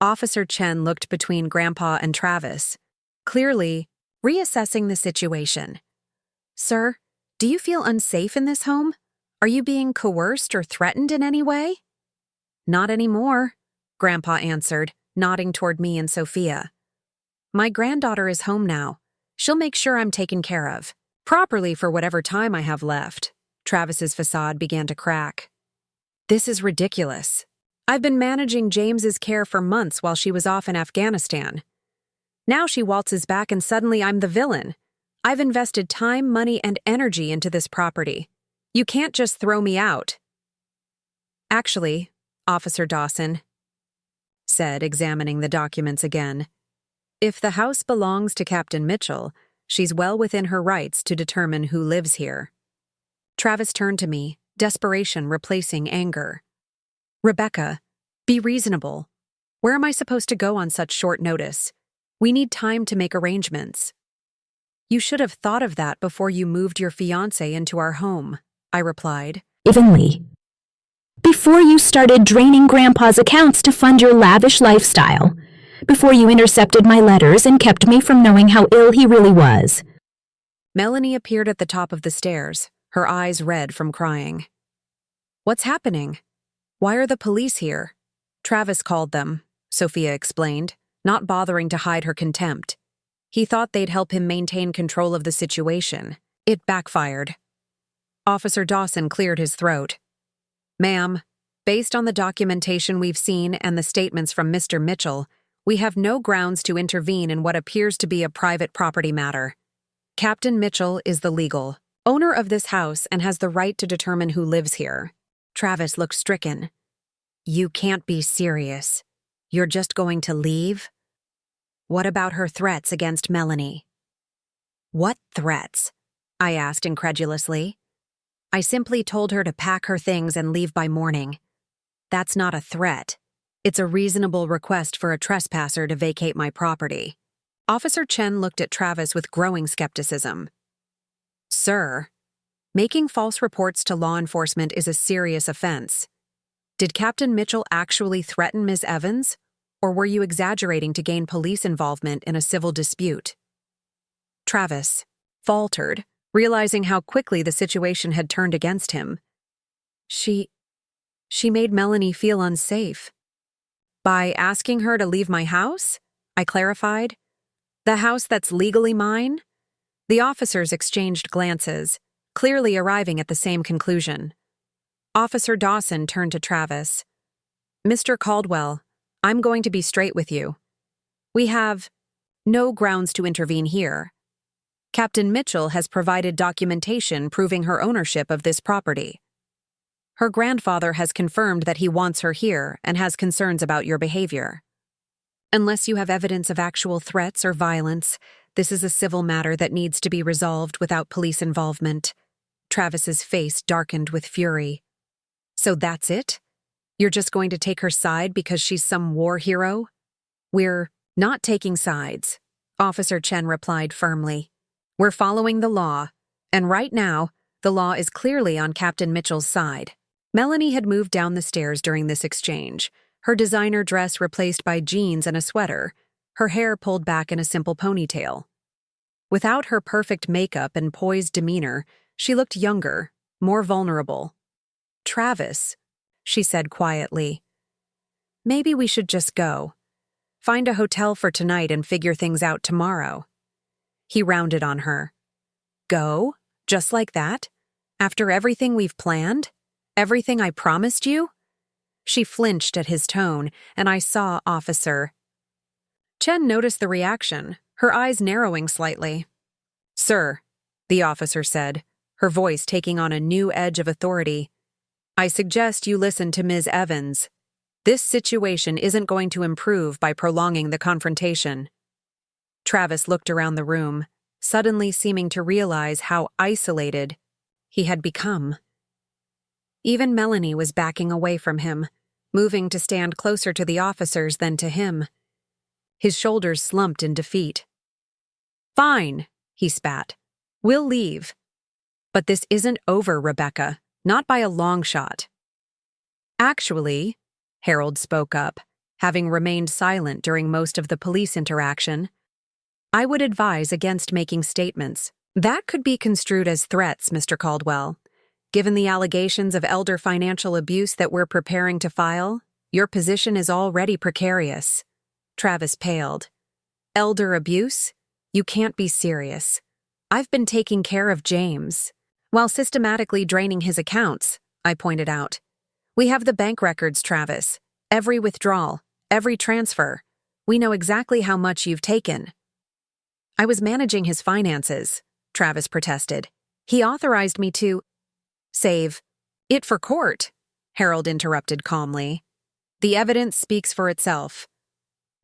Officer Chen looked between Grandpa and Travis, clearly reassessing the situation. Sir, Do you feel unsafe in this home? Are you being coerced or threatened in any way? Not anymore, Grandpa answered, nodding toward me and Sophia. My granddaughter is home now. She'll make sure I'm taken care of, properly for whatever time I have left. Travis's facade began to crack. This is ridiculous. I've been managing James's care for months while she was off in Afghanistan. Now she waltzes back and suddenly I'm the villain. I've invested time, money, and energy into this property. You can't just throw me out. Actually, Officer Dawson said, examining the documents again, if the house belongs to Captain Mitchell, she's well within her rights to determine who lives here. Travis turned to me, desperation replacing anger. Rebecca, be reasonable. Where am I supposed to go on such short notice? We need time to make arrangements. You should have thought of that before you moved your fiancé into our home, I replied. Evenly. Before you started draining Grandpa's accounts to fund your lavish lifestyle. Before you intercepted my letters and kept me from knowing how ill he really was. Melanie appeared at the top of the stairs, her eyes red from crying. What's happening? Why are the police here? Travis called them, Sophia explained, not bothering to hide her contempt. He thought they'd help him maintain control of the situation. It backfired. Officer Dawson cleared his throat. Ma'am, based on the documentation we've seen and the statements from Mr. Mitchell, we have no grounds to intervene in what appears to be a private property matter. Captain Mitchell is the legal owner of this house and has the right to determine who lives here. Travis looked stricken. You can't be serious. You're just going to leave? What about her threats against Melanie? What threats? I asked incredulously. I simply told her to pack her things and leave by morning. That's not a threat. It's a reasonable request for a trespasser to vacate my property. Officer Chen looked at Travis with growing skepticism. Sir, making false reports to law enforcement is a serious offense. Did Captain Mitchell actually threaten Ms. Evans, or were you exaggerating to gain police involvement in a civil dispute? Travis faltered, realizing how quickly the situation had turned against him. She made Melanie feel unsafe. By asking her to leave my house? I clarified. The house that's legally mine? The officers exchanged glances, clearly arriving at the same conclusion. Officer Dawson turned to Travis. Mr. Caldwell, I'm going to be straight with you. We have no grounds to intervene here. Captain Mitchell has provided documentation proving her ownership of this property. Her grandfather has confirmed that he wants her here and has concerns about your behavior. Unless you have evidence of actual threats or violence, this is a civil matter that needs to be resolved without police involvement. Travis's face darkened with fury. So that's it? You're just going to take her side because she's some war hero? We're not taking sides, Officer Chen replied firmly. We're following the law, and right now, the law is clearly on Captain Mitchell's side. Melanie had moved down the stairs during this exchange, her designer dress replaced by jeans and a sweater, her hair pulled back in a simple ponytail. Without her perfect makeup and poised demeanor, she looked younger, more vulnerable. Travis, she said quietly, maybe we should just go. Find a hotel for tonight and figure things out tomorrow. He rounded on her. Go? Just like that? After everything we've planned? Everything I promised you? She flinched at his tone, and I saw Officer Chen noticed the reaction, her eyes narrowing slightly. Sir, the officer said, her voice taking on a new edge of authority, I suggest you listen to Ms. Evans. This situation isn't going to improve by prolonging the confrontation. Travis looked around the room, suddenly seeming to realize how isolated he had become. Even Melanie was backing away from him, moving to stand closer to the officers than to him. His shoulders slumped in defeat. Fine, he spat. We'll leave. But this isn't over, Rebecca, not by a long shot. Actually, Harold spoke up, having remained silent during most of the police interaction, I would advise against making statements That could be construed as threats, Mr. Caldwell. Given the allegations of elder financial abuse that we're preparing to file, your position is already precarious. Travis paled. Elder abuse? You can't be serious. I've been taking care of James, while systematically draining his accounts, I pointed out. We have the bank records, Travis. Every withdrawal, every transfer. We know exactly how much you've taken. I was managing his finances, Travis protested. He authorized me to save it for court, Harold interrupted calmly. The evidence speaks for itself.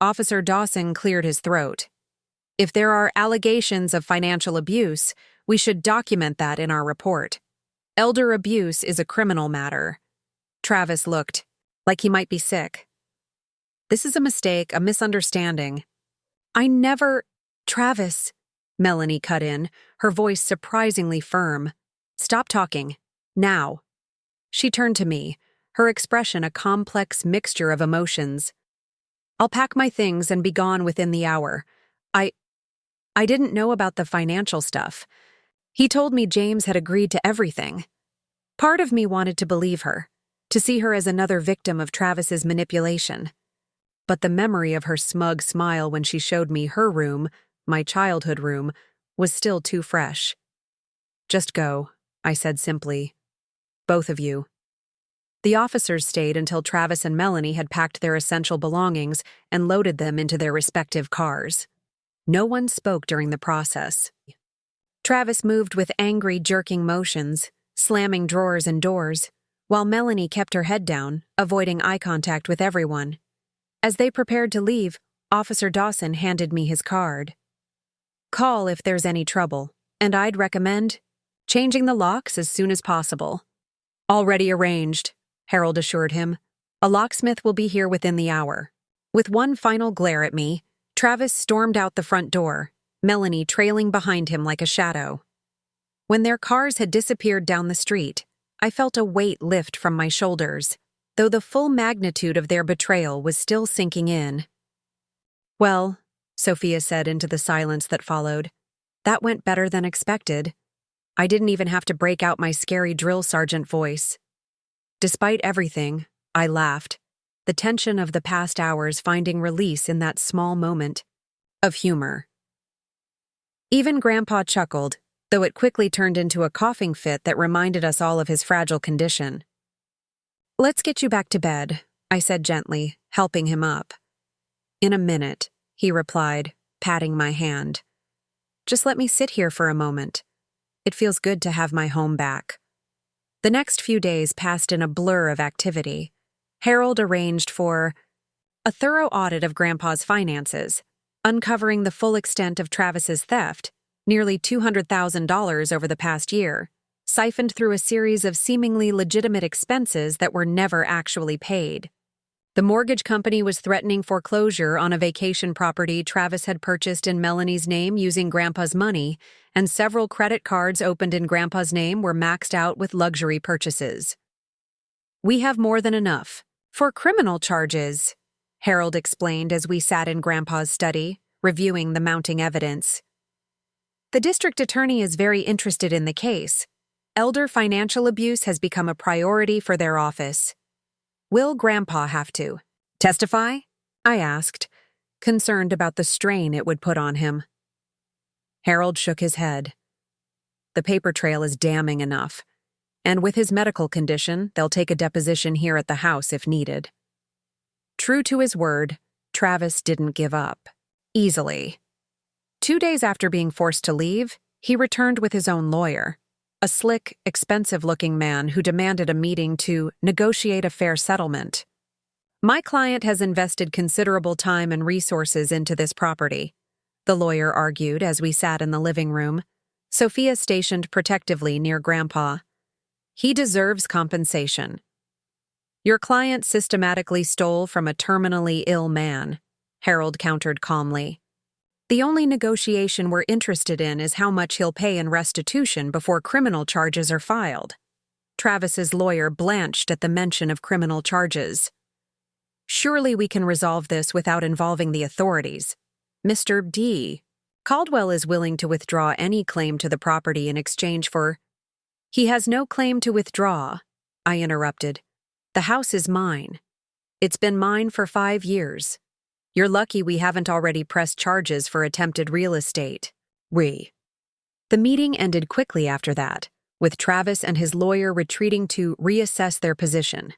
Officer Dawson cleared his throat. If there are allegations of financial abuse, we should document that in our report. Elder abuse is a criminal matter. Travis looked like he might be sick. This is a mistake, a misunderstanding. Travis, Melanie cut in, her voice surprisingly firm. Stop talking. Now. She turned to me, her expression a complex mixture of emotions. I'll pack my things and be gone within the hour. I didn't know about the financial stuff. He told me James had agreed to everything. Part of me wanted to believe her, to see her as another victim of Travis's manipulation. But the memory of her smug smile when she showed me her room, my childhood room, was still too fresh. Just go, I said simply. Both of you. The officers stayed until Travis and Melanie had packed their essential belongings and loaded them into their respective cars. No one spoke during the process. Travis moved with angry, jerking motions, slamming drawers and doors, while Melanie kept her head down, avoiding eye contact with everyone. As they prepared to leave, Officer Dawson handed me his card. Call if there's any trouble, and I'd recommend changing the locks as soon as possible. Already arranged, Harold assured him. A locksmith will be here within the hour. With one final glare at me, Travis stormed out the front door, Melanie trailing behind him like a shadow. When their cars had disappeared down the street, I felt a weight lift from my shoulders, though the full magnitude of their betrayal was still sinking in. Well, Sophia said into the silence that followed, that went better than expected. I didn't even have to break out my scary drill sergeant voice. Despite everything, I laughed, the tension of the past hours finding release in that small moment of humor. Even Grandpa chuckled, though it quickly turned into a coughing fit that reminded us all of his fragile condition. Let's get you back to bed, I said gently, helping him up. In a minute, he replied, patting my hand. Just let me sit here for a moment. It feels good to have my home back. The next few days passed in a blur of activity. Harold arranged for a thorough audit of Grandpa's finances, uncovering the full extent of Travis's theft, nearly $200,000 over the past year, siphoned through a series of seemingly legitimate expenses that were never actually paid. The mortgage company was threatening foreclosure on a vacation property Travis had purchased in Melanie's name using Grandpa's money, and several credit cards opened in Grandpa's name were maxed out with luxury purchases. We have more than enough for criminal charges, Harold explained as we sat in Grandpa's study, reviewing the mounting evidence. The district attorney is very interested in the case. Elder financial abuse has become a priority for their office. Will Grandpa have to testify? I asked, concerned about the strain it would put on him. Harold shook his head. The paper trail is damning enough, and with his medical condition, they'll take a deposition here at the house if needed. True to his word, Travis didn't give up easily. 2 days after being forced to leave, he returned with his own lawyer, a slick, expensive-looking man who demanded a meeting to negotiate a fair settlement. My client has invested considerable time and resources into this property, the lawyer argued as we sat in the living room, Sophia stationed protectively near Grandpa. He deserves compensation. Your client systematically stole from a terminally ill man, Harold countered calmly. The only negotiation we're interested in is how much he'll pay in restitution before criminal charges are filed. Travis's lawyer blanched at the mention of criminal charges. Surely we can resolve this without involving the authorities. Mr. D. Caldwell is willing to withdraw any claim to the property in exchange for— He has no claim to withdraw, I interrupted. The house is mine. It's been mine for 5 years. You're lucky we haven't already pressed charges for attempted real estate. The meeting ended quickly after that, with Travis and his lawyer retreating to reassess their position.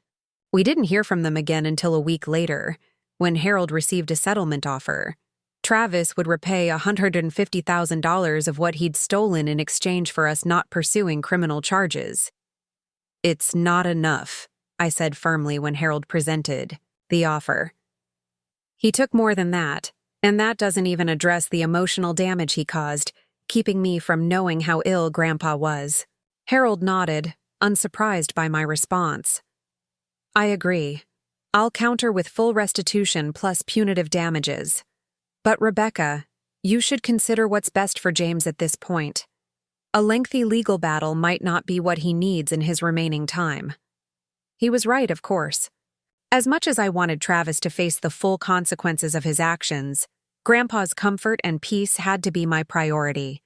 We didn't hear from them again until a week later, when Harold received a settlement offer. Travis would repay $150,000 of what he'd stolen in exchange for us not pursuing criminal charges. It's not enough, I said firmly when Harold presented the offer. He took more than that, and that doesn't even address the emotional damage he caused, keeping me from knowing how ill Grandpa was. Harold nodded, unsurprised by my response. I agree. I'll counter with full restitution plus punitive damages. But Rebecca, you should consider what's best for James at this point. A lengthy legal battle might not be what he needs in his remaining time. He was right, of course. As much as I wanted Travis to face the full consequences of his actions, Grandpa's comfort and peace had to be my priority.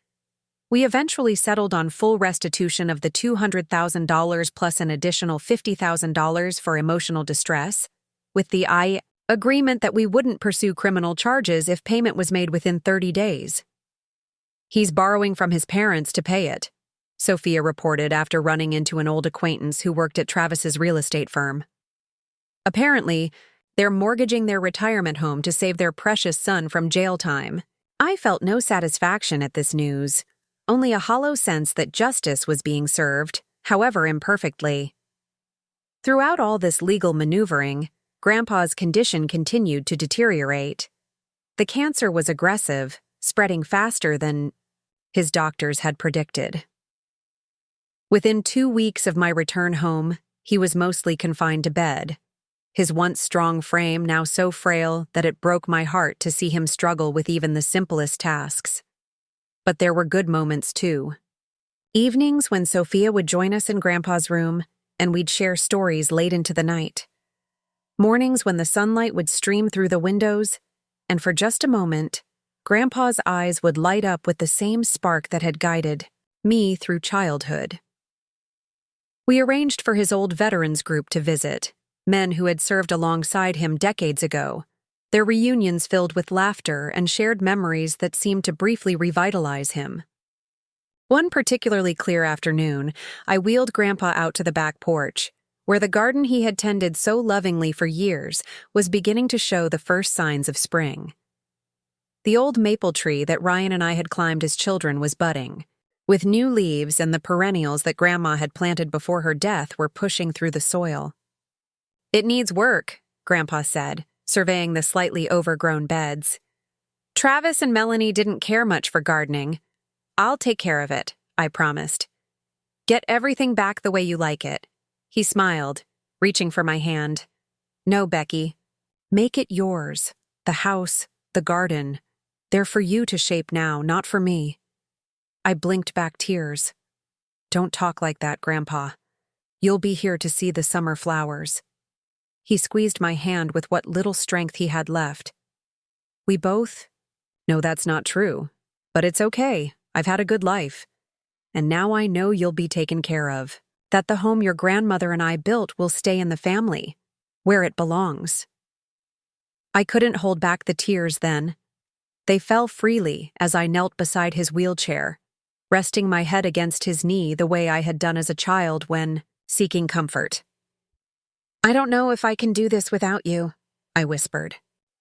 We eventually settled on full restitution of the $200,000 plus an additional $50,000 for emotional distress, with the agreement that we wouldn't pursue criminal charges if payment was made within 30 days. He's borrowing from his parents to pay it, Sophia reported after running into an old acquaintance who worked at Travis's real estate firm. Apparently, they're mortgaging their retirement home to save their precious son from jail time. I felt no satisfaction at this news, only a hollow sense that justice was being served, however imperfectly. Throughout all this legal maneuvering, Grandpa's condition continued to deteriorate. The cancer was aggressive, spreading faster than his doctors had predicted. Within 2 weeks of my return home, he was mostly confined to bed. His once strong frame now so frail that it broke my heart to see him struggle with even the simplest tasks. But there were good moments, too. Evenings when Sophia would join us in Grandpa's room, and we'd share stories late into the night. Mornings when the sunlight would stream through the windows, and for just a moment, Grandpa's eyes would light up with the same spark that had guided me through childhood. We arranged for his old veterans group to visit, men who had served alongside him decades ago, their reunions filled with laughter and shared memories that seemed to briefly revitalize him. One particularly clear afternoon, I wheeled Grandpa out to the back porch, where the garden he had tended so lovingly for years was beginning to show the first signs of spring. The old maple tree that Ryan and I had climbed as children was budding, with new leaves, and the perennials that Grandma had planted before her death were pushing through the soil. It needs work, Grandpa said, surveying the slightly overgrown beds. Travis and Melanie didn't care much for gardening. I'll take care of it, I promised. Get everything back the way you like it. He smiled, reaching for my hand. No, Becky. Make it yours. The house, the garden. They're for you to shape now, not for me. I blinked back tears. Don't talk like that, Grandpa. You'll be here to see the summer flowers. He squeezed my hand with what little strength he had left. We both? No, that's not true. But it's okay. I've had a good life. And now I know you'll be taken care of. That the home your grandmother and I built will stay in the family, where it belongs. I couldn't hold back the tears then. They fell freely as I knelt beside his wheelchair, resting my head against his knee the way I had done as a child when seeking comfort. I don't know if I can do this without you, I whispered.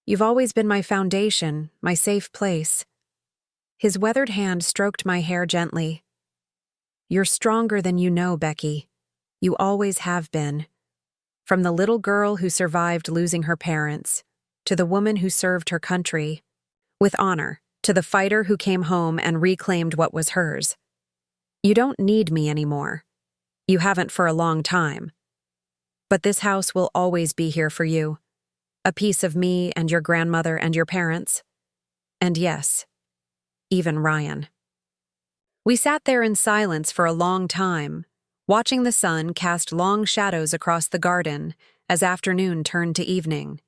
You've always been my foundation, my safe place. His weathered hand stroked my hair gently. You're stronger than you know, Becky. You always have been. From the little girl who survived losing her parents, to the woman who served her country with honor, to the fighter who came home and reclaimed what was hers. You don't need me anymore. You haven't for a long time. But this house will always be here for you. A piece of me and your grandmother and your parents. And yes, even Ryan. We sat there in silence for a long time, watching the sun cast long shadows across the garden as afternoon turned to evening.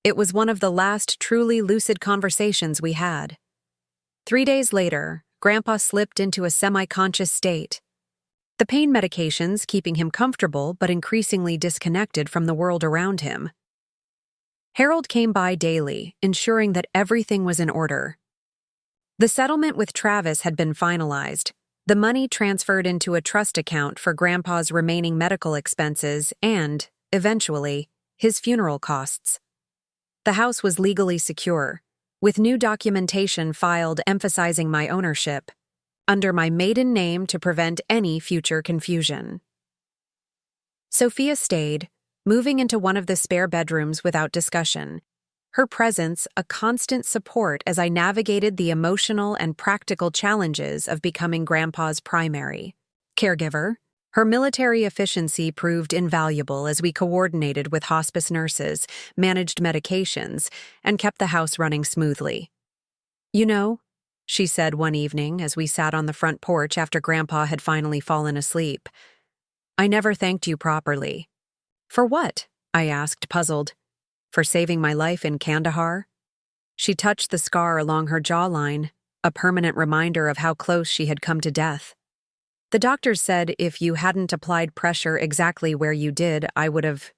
It was one of the last truly lucid conversations we had. 3 days later, Grandpa slipped into a semi-conscious state. The pain medications keeping him comfortable but increasingly disconnected from the world around him. Harold came by daily, ensuring that everything was in order. The settlement with Travis had been finalized, the money transferred into a trust account for Grandpa's remaining medical expenses and, eventually, his funeral costs. The house was legally secure, with new documentation filed emphasizing my ownership, under my maiden name to prevent any future confusion. Sophia stayed, moving into one of the spare bedrooms without discussion, her presence a constant support as I navigated the emotional and practical challenges of becoming Grandpa's primary caregiver. Her military efficiency proved invaluable as we coordinated with hospice nurses, managed medications, and kept the house running smoothly. "You know," she said one evening as we sat on the front porch after Grandpa had finally fallen asleep, "I never thanked you properly." "For what?" I asked, puzzled. "For saving my life in Kandahar?" She touched the scar along her jawline, a permanent reminder of how close she had come to death. "The doctors said if you hadn't applied pressure exactly where you did, I would have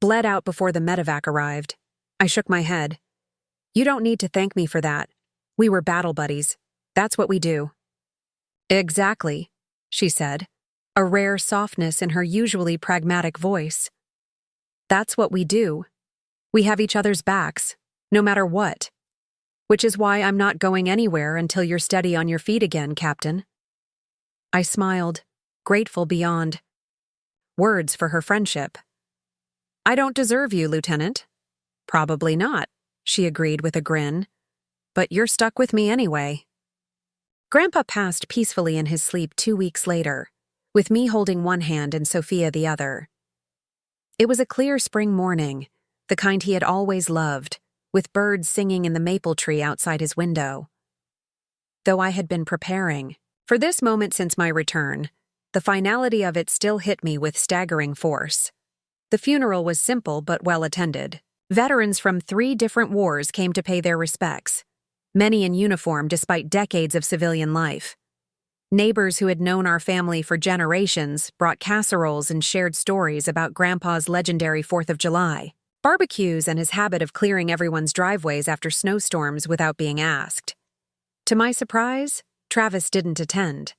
bled out before the medevac arrived." I shook my head. "You don't need to thank me for that. We were battle buddies. That's what we do." "Exactly," she said, a rare softness in her usually pragmatic voice. "That's what we do. We have each other's backs, no matter what. Which is why I'm not going anywhere until you're steady on your feet again, Captain." I smiled, grateful beyond words for her friendship. "I don't deserve you, Lieutenant." "Probably not," she agreed with a grin. "But you're stuck with me anyway." Grandpa passed peacefully in his sleep 2 weeks later, with me holding one hand and Sophia the other. It was a clear spring morning, the kind he had always loved, with birds singing in the maple tree outside his window. Though I had been preparing for this moment since my return, the finality of it still hit me with staggering force. The funeral was simple but well attended. Veterans from 3 different wars came to pay their respects, many in uniform despite decades of civilian life. Neighbors who had known our family for generations brought casseroles and shared stories about Grandpa's legendary 4th of July, barbecues, and his habit of clearing everyone's driveways after snowstorms without being asked. To my surprise, Travis didn't attend.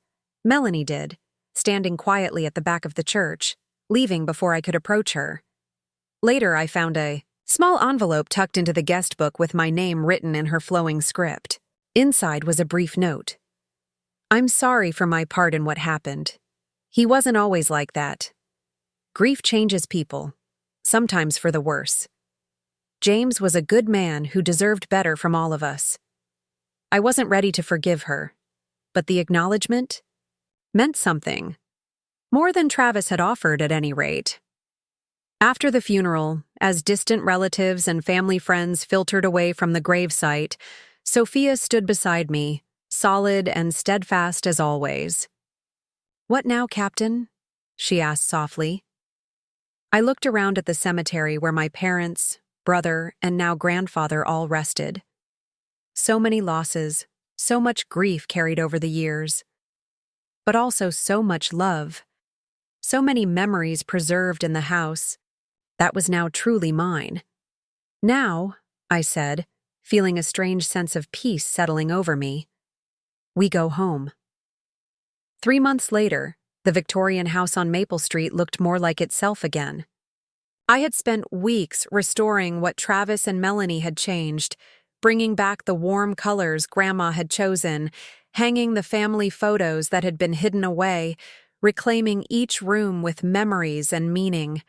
Melanie did, standing quietly at the back of the church, leaving before I could approach her. Later, I found a small envelope tucked into the guest book with my name written in her flowing script. Inside was a brief note. "I'm sorry for my part in what happened. He wasn't always like that. Grief changes people, sometimes for the worse. James was a good man who deserved better from all of us. I wasn't ready to forgive her, but the acknowledgement meant something. More than Travis had offered, at any rate." After the funeral, as distant relatives and family friends filtered away from the gravesite, Sophia stood beside me, solid and steadfast as always. "What now, Captain?" she asked softly. I looked around at the cemetery where my parents, brother, and now grandfather all rested. So many losses, so much grief carried over the years, but also so much love, so many memories preserved in the house that was now truly mine. "Now," I said, feeling a strange sense of peace settling over me, "we go home." 3 months later, the Victorian house on Maple Street looked more like itself again. I had spent weeks restoring what Travis and Melanie had changed, bringing back the warm colors Grandma had chosen, hanging the family photos that had been hidden away, reclaiming each room with memories and meaning.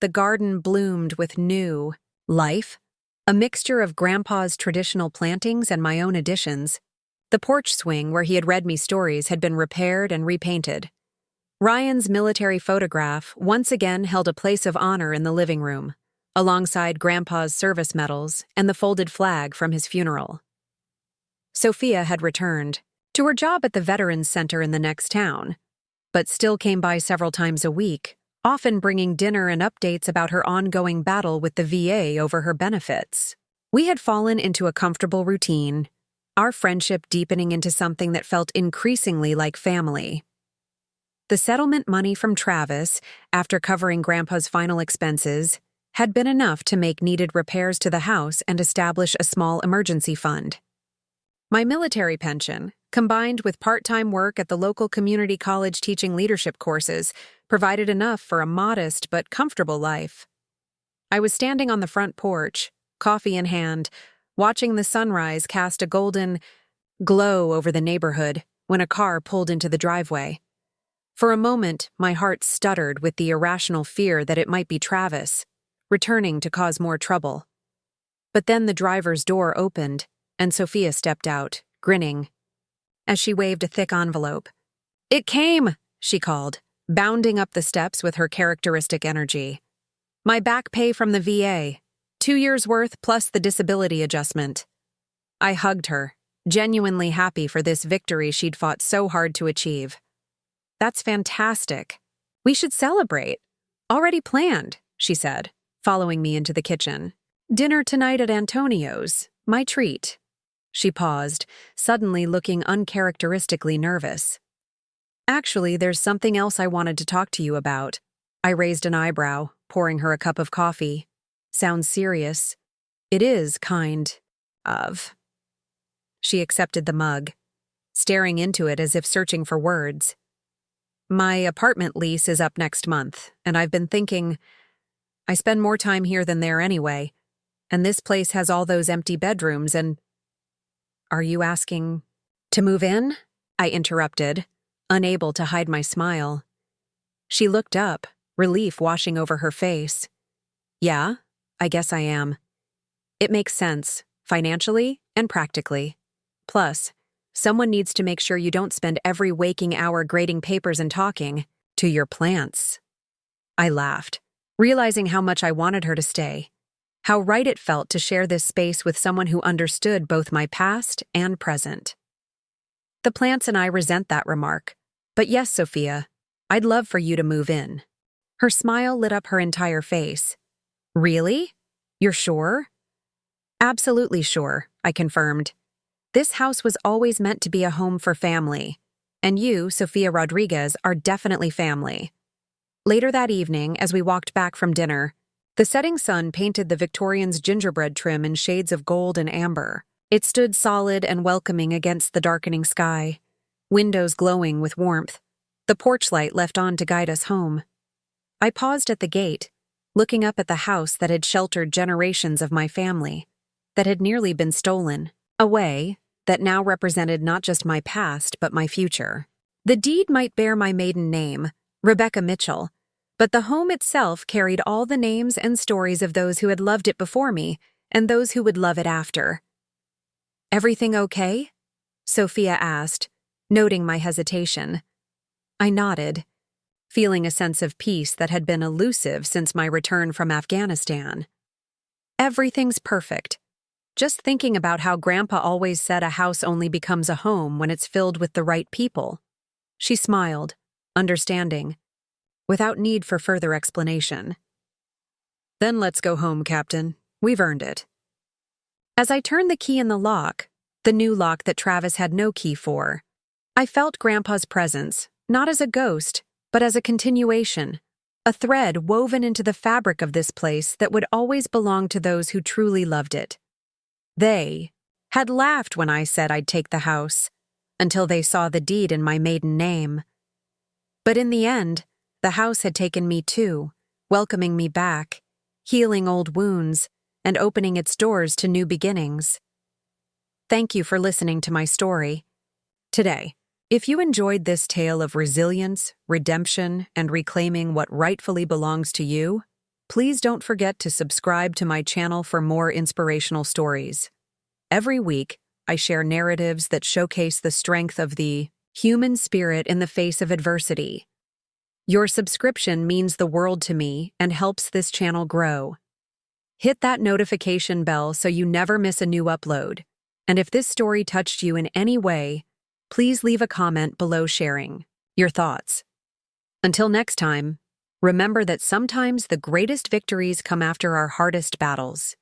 The garden bloomed with new life, a mixture of Grandpa's traditional plantings and my own additions. The porch swing where he had read me stories had been repaired and repainted. Ryan's military photograph once again held a place of honor in the living room, alongside Grandpa's service medals and the folded flag from his funeral. Sophia had returned to her job at the Veterans Center in the next town, but still came by several times a week, often bringing dinner and updates about her ongoing battle with the VA over her benefits. We had fallen into a comfortable routine. our friendship deepening into something that felt increasingly like family. The settlement money from Travis, after covering Grandpa's final expenses, had been enough to make needed repairs to the house and establish a small emergency fund. My military pension, combined with part-time work at the local community college teaching leadership courses, provided enough for a modest but comfortable life. I was standing on the front porch, coffee in hand, watching the sunrise cast a golden glow over the neighborhood when a car pulled into the driveway. For a moment, my heart stuttered with the irrational fear that it might be Travis, returning to cause more trouble. But then the driver's door opened, and Sophia stepped out, grinning, as she waved a thick envelope. "It came!" she called, bounding up the steps with her characteristic energy. "My back pay from the VA, 2 years' worth plus the disability adjustment." I hugged her, genuinely happy for this victory she'd fought so hard to achieve. "That's fantastic. We should celebrate. Already planned," she said, following me into the kitchen. "Dinner tonight at Antonio's. My treat." She paused, suddenly looking uncharacteristically nervous. "Actually, there's something else I wanted to talk to you about." I raised an eyebrow, pouring her a cup of coffee. "Sounds serious." "It is, kind of." She accepted the mug, staring into it as if searching for words. "My apartment lease is up next month, and I've been thinking, I spend more time here than there anyway, and this place has all those empty bedrooms and—" "Are you asking to move in?" I interrupted, unable to hide my smile. She looked up, relief washing over her face. "Yeah, I guess I am. It makes sense, financially and practically. Plus, someone needs to make sure you don't spend every waking hour grading papers and talking to your plants." I laughed, realizing how much I wanted her to stay. How right it felt to share this space with someone who understood both my past and present. "The plants and I resent that remark. But yes, Sophia, I'd love for you to move in." Her smile lit up her entire face. "Really? You're sure?" "Absolutely sure," I confirmed. "This house was always meant to be a home for family. And you, Sophia Rodriguez, are definitely family." Later that evening, as we walked back from dinner, the setting sun painted the Victorian's gingerbread trim in shades of gold and amber. It stood solid and welcoming against the darkening sky, windows glowing with warmth, the porch light left on to guide us home. I paused at the gate, looking up at the house that had sheltered generations of my family, that had nearly been stolen away, that now represented not just my past but my future. The deed might bear my maiden name, Rebecca Mitchell, but the home itself carried all the names and stories of those who had loved it before me and those who would love it after. "Everything okay?" Sophia asked, noting my hesitation. I nodded, feeling a sense of peace that had been elusive since my return from Afghanistan. "Everything's perfect. Just thinking about how Grandpa always said a house only becomes a home when it's filled with the right people." She smiled, understanding, without need for further explanation. "Then let's go home, Captain. We've earned it." As I turned the key in the lock, the new lock that Travis had no key for, I felt Grandpa's presence, not as a ghost, but as a continuation, a thread woven into the fabric of this place that would always belong to those who truly loved it. They had laughed when I said I'd take the house, until they saw the deed in my maiden name. But in the end, the house had taken me too, welcoming me back, healing old wounds, and opening its doors to new beginnings. Thank you for listening to my story today. If you enjoyed this tale of resilience, redemption, and reclaiming what rightfully belongs to you, please don't forget to subscribe to my channel for more inspirational stories. Every week, I share narratives that showcase the strength of the human spirit in the face of adversity. Your subscription means the world to me and helps this channel grow. Hit that notification bell so you never miss a new upload. And if this story touched you in any way, please leave a comment below sharing your thoughts. Until next time, remember that sometimes the greatest victories come after our hardest battles.